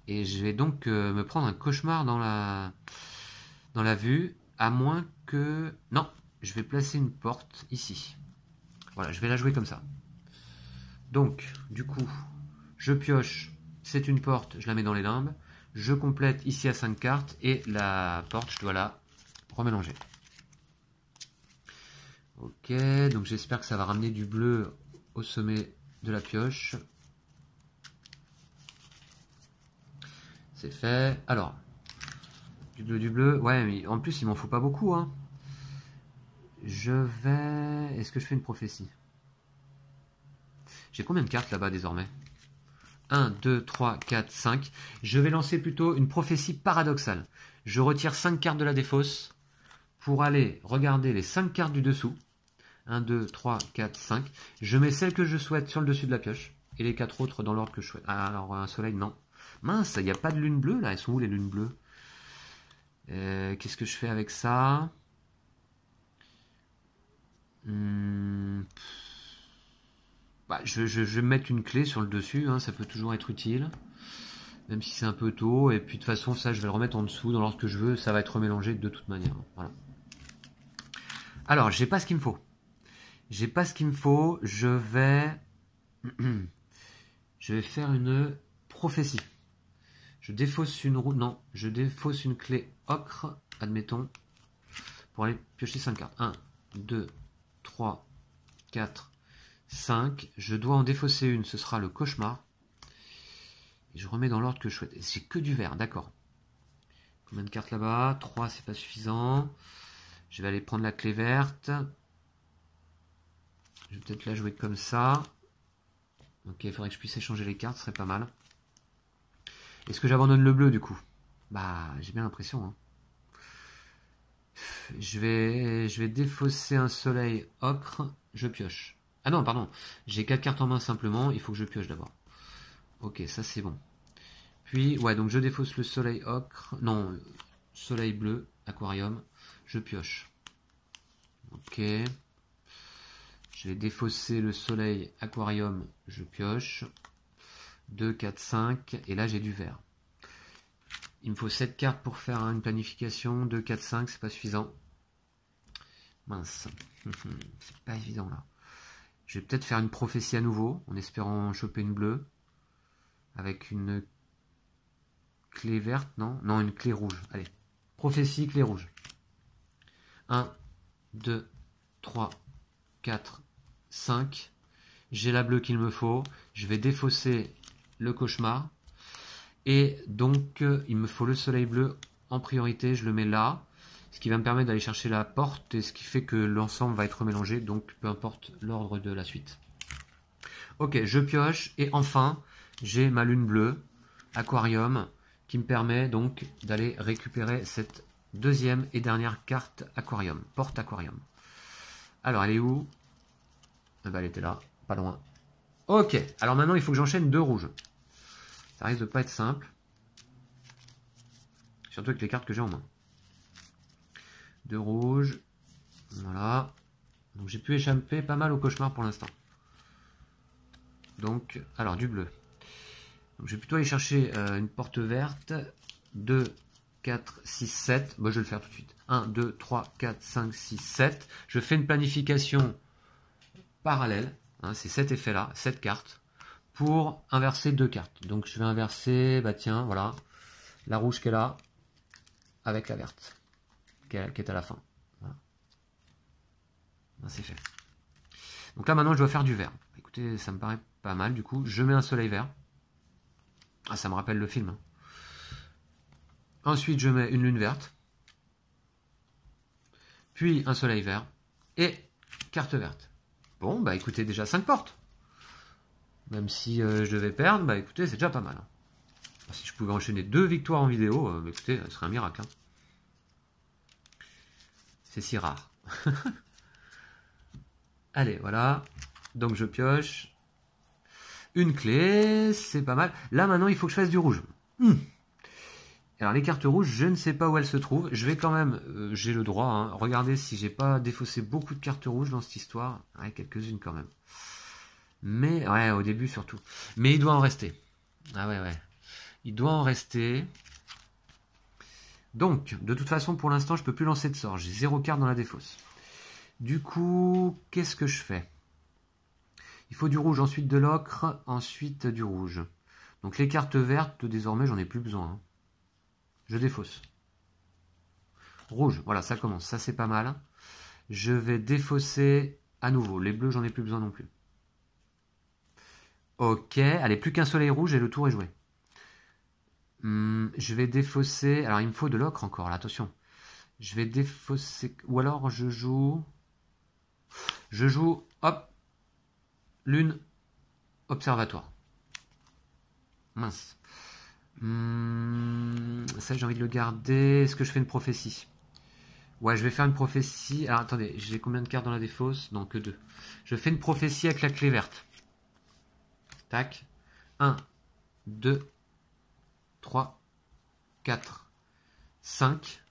Et je vais donc me prendre un cauchemar dans la vue, à moins que... Non, je vais placer une porte ici. Voilà, je vais la jouer comme ça. Donc, du coup, je pioche, c'est une porte, je la mets dans les limbes. Je complète ici à 5 cartes, et la porte, je dois la remélanger. Ok, donc j'espère que ça va ramener du bleu au sommet de la pioche. C'est fait. Alors, du bleu. Ouais, mais en plus, il m'en faut pas beaucoup, hein. Je vais... Est-ce que je fais une prophétie? J'ai combien de cartes là-bas désormais? 1, 2, 3, 4, 5. Je vais lancer plutôt une prophétie paradoxale. Je retire 5 cartes de la défausse pour aller regarder les 5 cartes du dessous. 1, 2, 3, 4, 5. Je mets celle que je souhaite sur le dessus de la pioche. Et les 4 autres dans l'ordre que je souhaite. Ah, alors un soleil, non. Mince, il n'y a pas de lune bleue là. Elles sont où les lunes bleues? Qu'est-ce que je fais avec ça? Bah, je vais mettre une clé sur le dessus. Hein, ça peut toujours être utile. Même si c'est un peu tôt. Et puis de toute façon, ça, je vais le remettre en dessous. Dans l'ordre que je veux. Ça va être remélangé de toute manière. Voilà. Alors, j'ai pas ce qu'il me faut. J'ai pas ce qu'il me faut. Je vais faire une prophétie. Je défausse une roue. Non, je défausse une clé ocre, admettons, pour aller piocher 5 cartes. 1, 2, 3, 4, 5. Je dois en défausser une, ce sera le cauchemar. Et je remets dans l'ordre que je souhaite. J'ai que du vert, d'accord. Combien de cartes là-bas? 3, c'est pas suffisant. Je vais aller prendre la clé verte. Je vais peut-être la jouer comme ça. Ok, il faudrait que je puisse échanger les cartes, ce serait pas mal. Est-ce que j'abandonne le bleu du coup? Bah, j'ai bien l'impression. Hein. Je vais défausser un soleil ocre. Je pioche. Ah non, pardon. J'ai 4 cartes en main simplement. Il faut que je pioche d'abord. Ok, ça c'est bon. Puis, ouais, donc je défausse le soleil ocre. Non, soleil bleu, aquarium. Je pioche. Ok. Je vais défausser le soleil aquarium. Je pioche. 2, 4, 5. Et là, j'ai du vert. Il me faut 7 cartes pour faire une planification. 2, 4, 5, c'est pas suffisant. Mince. C'est pas évident là. Je vais peut-être faire une prophétie à nouveau, en espérant choper une bleue. Avec une clé verte, non? Non, une clé rouge. Allez. Prophétie, clé rouge. 1, 2, 3, 4, 5. J'ai la bleue qu'il me faut. Je vais défausser le cauchemar. Et donc, il me faut le soleil bleu en priorité. Je le mets là. Ce qui va me permettre d'aller chercher la porte. Et ce qui fait que l'ensemble va être mélangé. Donc, peu importe l'ordre de la suite. Ok, je pioche. Et enfin, j'ai ma lune bleue, aquarium, qui me permet donc d'aller récupérer cette deuxième et dernière carte aquarium. Porte aquarium. Alors, elle est où? Eh ben, elle était là, pas loin. Ok, alors maintenant, il faut que j'enchaîne 2 rouges. Ça risque de pas être simple. Surtout avec les cartes que j'ai en main. 2 rouges. Voilà. Donc j'ai pu échapper pas mal au cauchemar pour l'instant. Donc, alors du bleu. Donc, je vais plutôt aller chercher une porte verte. 2, 4, 6, 7. Bon, je vais le faire tout de suite. 1, 2, 3, 4, 5, 6, 7. Je fais une planification parallèle. Hein, c'est cet effet-là, 7 cartes. Pour inverser 2 cartes. Donc je vais inverser, bah tiens, voilà, la rouge qui est là, avec la verte, qui est à la fin. Voilà. C'est fait. Donc là maintenant je dois faire du vert. Écoutez, ça me paraît pas mal du coup. Je mets un soleil vert. Ah, ça me rappelle le film. Ensuite je mets une lune verte. Puis un soleil vert. Et carte verte. Bon, bah écoutez, déjà 5 portes. Même si je devais perdre, bah écoutez, c'est déjà pas mal. Si je pouvais enchaîner 2 victoires en vidéo, bah, écoutez, ce serait un miracle. Hein. C'est si rare. Allez, voilà. Donc je pioche. Une clé, c'est pas mal. Là maintenant, il faut que je fasse du rouge. Alors les cartes rouges, je ne sais pas où elles se trouvent. Je vais quand même, j'ai le droit, hein, regardez si j'ai pas défaussé beaucoup de cartes rouges dans cette histoire. Ouais, quelques-unes quand même. Mais, ouais, au début surtout. Mais il doit en rester. Ah ouais, ouais. Il doit en rester. Donc, de toute façon, pour l'instant, je ne peux plus lancer de sort. J'ai 0 carte dans la défausse. Du coup, qu'est-ce que je fais? Il faut du rouge, ensuite de l'ocre, ensuite du rouge. Donc les cartes vertes, désormais, j'en ai plus besoin. Hein. Je défausse. Rouge, voilà, ça commence. Ça, c'est pas mal. Je vais défausser à nouveau. Les bleus, j'en ai plus besoin non plus. Ok, allez, plus qu'un soleil rouge et le tour est joué. Je vais défausser... Alors, il me faut de l'ocre encore, là, attention. Je vais défausser... Ou alors, je joue... hop, lune, observatoire. Mince. Ça, j'ai envie de le garder. Est-ce que je fais une prophétie? Ouais, je vais faire une prophétie. Alors, attendez, j'ai combien de cartes dans la défausse? Non, que 2. Je fais une prophétie avec la clé verte. Tac. 1, 2, 3, 4, 5.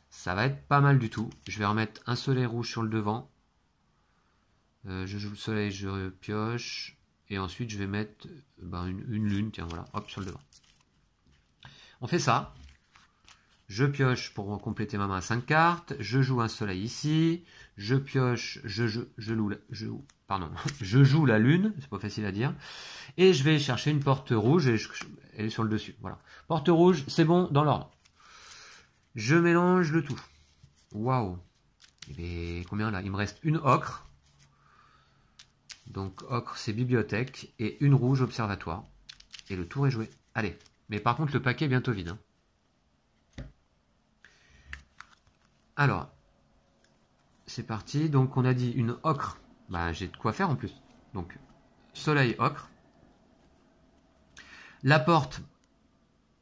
Ça va être pas mal du tout. Je vais remettre un soleil rouge sur le devant. Je joue le soleil, je pioche. Et ensuite, je vais mettre une lune. Tiens, voilà. Hop, sur le devant. On fait ça. Je pioche pour compléter ma main à 5 cartes. Je joue un soleil ici. Je pioche. Je joue la lune. C'est pas facile à dire. Et je vais chercher une porte rouge. Et elle est sur le dessus. Voilà. Porte rouge, c'est bon dans l'ordre. Je mélange le tout. Waouh. Et combien là? Il me reste une ocre. Donc ocre, c'est bibliothèque. Et une rouge, observatoire. Et le tour est joué. Allez. Mais par contre, le paquet est bientôt vide. Hein. Alors, c'est parti. Donc, on a dit une ocre. Bah, j'ai de quoi faire en plus. Donc, soleil ocre. La porte.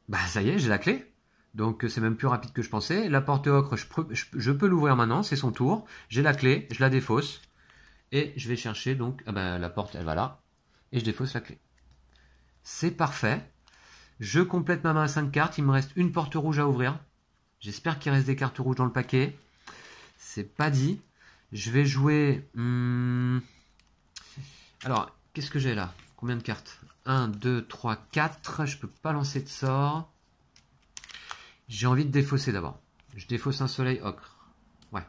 Bah, ça y est, j'ai la clé. Donc, c'est même plus rapide que je pensais. La porte ocre, je peux l'ouvrir maintenant. C'est son tour. J'ai la clé. Je la défausse. Et je vais chercher donc. Ah bah, la porte, elle va là. Et je défausse la clé. C'est parfait. Je complète ma main à 5 cartes. Il me reste une porte rouge à ouvrir. J'espère qu'il reste des cartes rouges dans le paquet. C'est pas dit. Je vais jouer... Alors, qu'est-ce que j'ai là? Combien de cartes? 1, 2, 3, 4. Je peux pas lancer de sort. J'ai envie de défausser d'abord. Je défausse un soleil ocre. Ouais.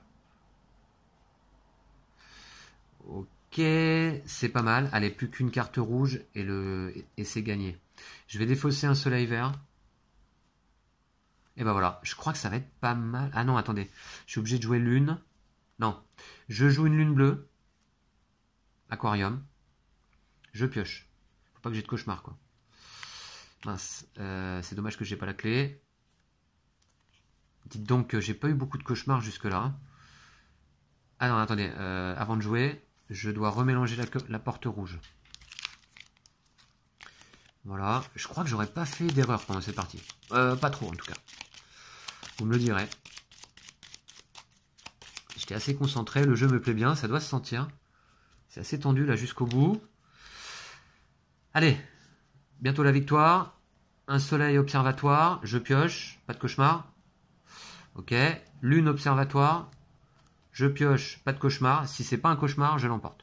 Ok, c'est pas mal. Allez, plus qu'une carte rouge et c'est gagné. Je vais défausser un soleil vert. Et ben voilà, je crois que ça va être pas mal. Ah non, attendez, je suis obligé de jouer lune. Non, je joue une lune bleue. Aquarium. Je pioche. Faut pas que j'ai de cauchemar, quoi. Mince, c'est dommage que j'ai pas la clé. Dites donc que j'ai pas eu beaucoup de cauchemars jusque-là. Ah non, attendez, avant de jouer, je dois remélanger la porte rouge. Voilà, je crois que j'aurais pas fait d'erreur pendant cette partie. Pas trop en tout cas. Vous me le direz. J'étais assez concentré, le jeu me plaît bien, ça doit se sentir. C'est assez tendu là jusqu'au bout. Allez, bientôt la victoire. Un soleil observatoire, je pioche, pas de cauchemar. Ok, lune observatoire, je pioche, pas de cauchemar. Si c'est pas un cauchemar, je l'emporte.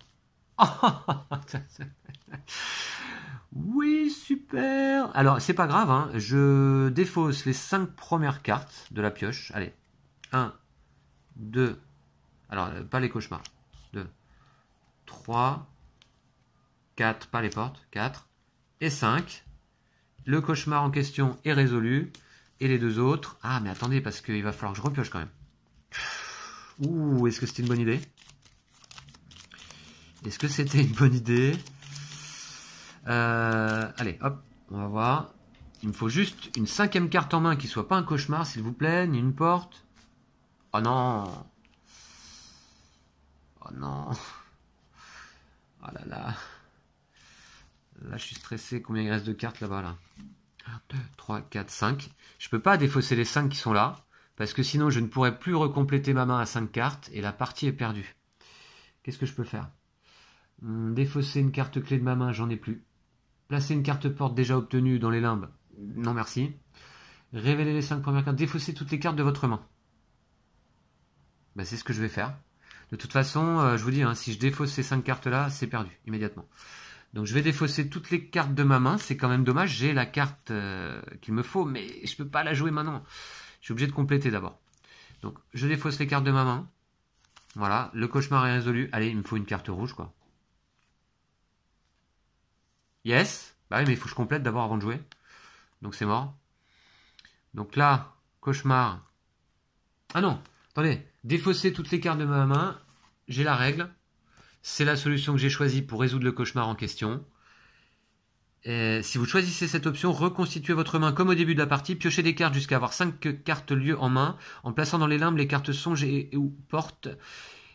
Oui, super. Alors, c'est pas grave, hein. Je défausse les 5 premières cartes de la pioche. Allez, 1, 2, alors, pas les cauchemars. 2, 3, 4, pas les portes, 4, et 5. Le cauchemar en question est résolu. Et les deux autres... Ah, mais attendez, parce qu'il va falloir que je repioche quand même. Ouh, est-ce que c'était une bonne idée? Est-ce que c'était une bonne idée? Allez, hop, on va voir. Il me faut juste une 5e carte en main qui soit pas un cauchemar, s'il vous plaît, ni une porte. Oh non! Oh non! Oh là là! Là, je suis stressé. Combien il reste de cartes là-bas, là? 1, 2, 3, 4, 5. Je peux pas défausser les 5 qui sont là, parce que sinon je ne pourrais plus recompléter ma main à 5 cartes, et la partie est perdue. Qu'est-ce que je peux faire? Défausser une carte clé de ma main, j'en ai plus. Placer une carte porte déjà obtenue dans les limbes, non merci. Révéler les 5 premières cartes, défausser toutes les cartes de votre main. Ben, c'est ce que je vais faire. De toute façon, je vous dis, hein, si je défausse ces 5 cartes-là, c'est perdu, immédiatement. Donc je vais défausser toutes les cartes de ma main. C'est quand même dommage, j'ai la carte qu'il me faut, mais je peux pas la jouer maintenant. Je suis obligé de compléter d'abord. Donc je défausse les cartes de ma main. Voilà, le cauchemar est résolu. Allez, il me faut une carte rouge, quoi. Yes. Bah oui, mais il faut que je complète d'abord avant de jouer. Donc c'est mort. Donc là, cauchemar. Ah non, attendez. Défausser toutes les cartes de ma main. J'ai la règle. C'est la solution que j'ai choisie pour résoudre le cauchemar en question. Et si vous choisissez cette option, reconstituez votre main comme au début de la partie, piochez des cartes jusqu'à avoir 5 cartes lieu en main, en plaçant dans les limbes les cartes songes et ou portes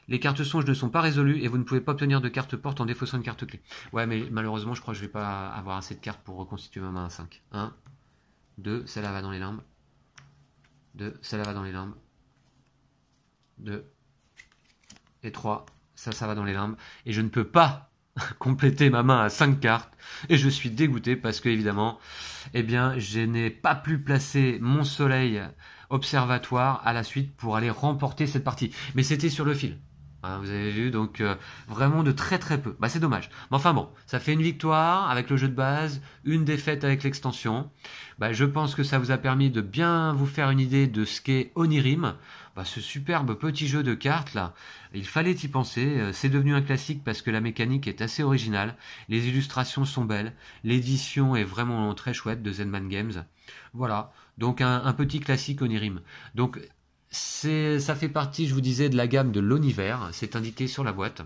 Les cartes songes ne sont pas résolues et vous ne pouvez pas obtenir de carte porte en défaussant une carte clé. Ouais, mais malheureusement, je crois que je vais pas avoir assez de cartes pour reconstituer ma main à 5. 1, 2, celle-là va dans les limbes. 2, celle-là va dans les limbes. 2 et 3, ça va dans les limbes. Et je ne peux pas compléter ma main à 5 cartes. Et je suis dégoûté parce que, évidemment, eh bien, je n'ai pas pu placer mon soleil observatoire à la suite pour aller remporter cette partie. Mais c'était sur le fil. Hein, vous avez vu, donc vraiment de très très peu. Bah, c'est dommage. Mais enfin bon, ça fait une victoire avec le jeu de base, une défaite avec l'extension. Bah, je pense que ça vous a permis de bien vous faire une idée de ce qu'est Onirim. Bah, ce superbe petit jeu de cartes là, il fallait y penser. C'est devenu un classique parce que la mécanique est assez originale, les illustrations sont belles, l'édition est vraiment très chouette de Zenman Games. Voilà, donc un petit classique Onirim. Donc ça fait partie, je vous disais, de la gamme de l'Univers, c'est indiqué sur la boîte.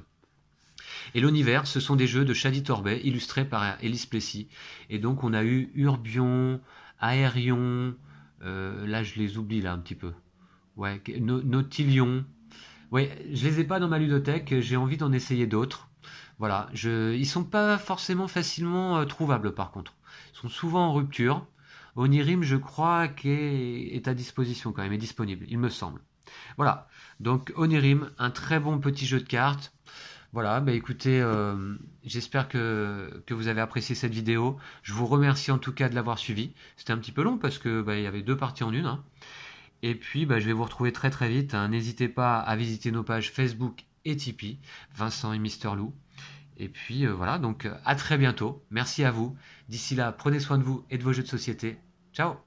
Et l'Univers, ce sont des jeux de Shadi Torbet, illustrés par Elise Plessis. Et donc on a eu Urbion, Aérion, là je les oublie là un petit peu. Ouais, Nautilion. Ouais, je les ai pas dans ma ludothèque, j'ai envie d'en essayer d'autres. Voilà, ils sont pas forcément facilement trouvables par contre. Ils sont souvent en rupture. Onirim, je crois, est à disposition quand même, est disponible, il me semble. Voilà, donc Onirim, un très bon petit jeu de cartes. Voilà, bah écoutez, j'espère que vous avez apprécié cette vidéo. Je vous remercie en tout cas de l'avoir suivi. C'était un petit peu long parce que il y avait 2 parties en une. Hein. Et puis, je vais vous retrouver très très vite. Hein. N'hésitez pas à visiter nos pages Facebook et Tipeee, Vincent et Mister Lou. Et puis voilà, donc à très bientôt. Merci à vous. D'ici là, prenez soin de vous et de vos jeux de société. Ciao!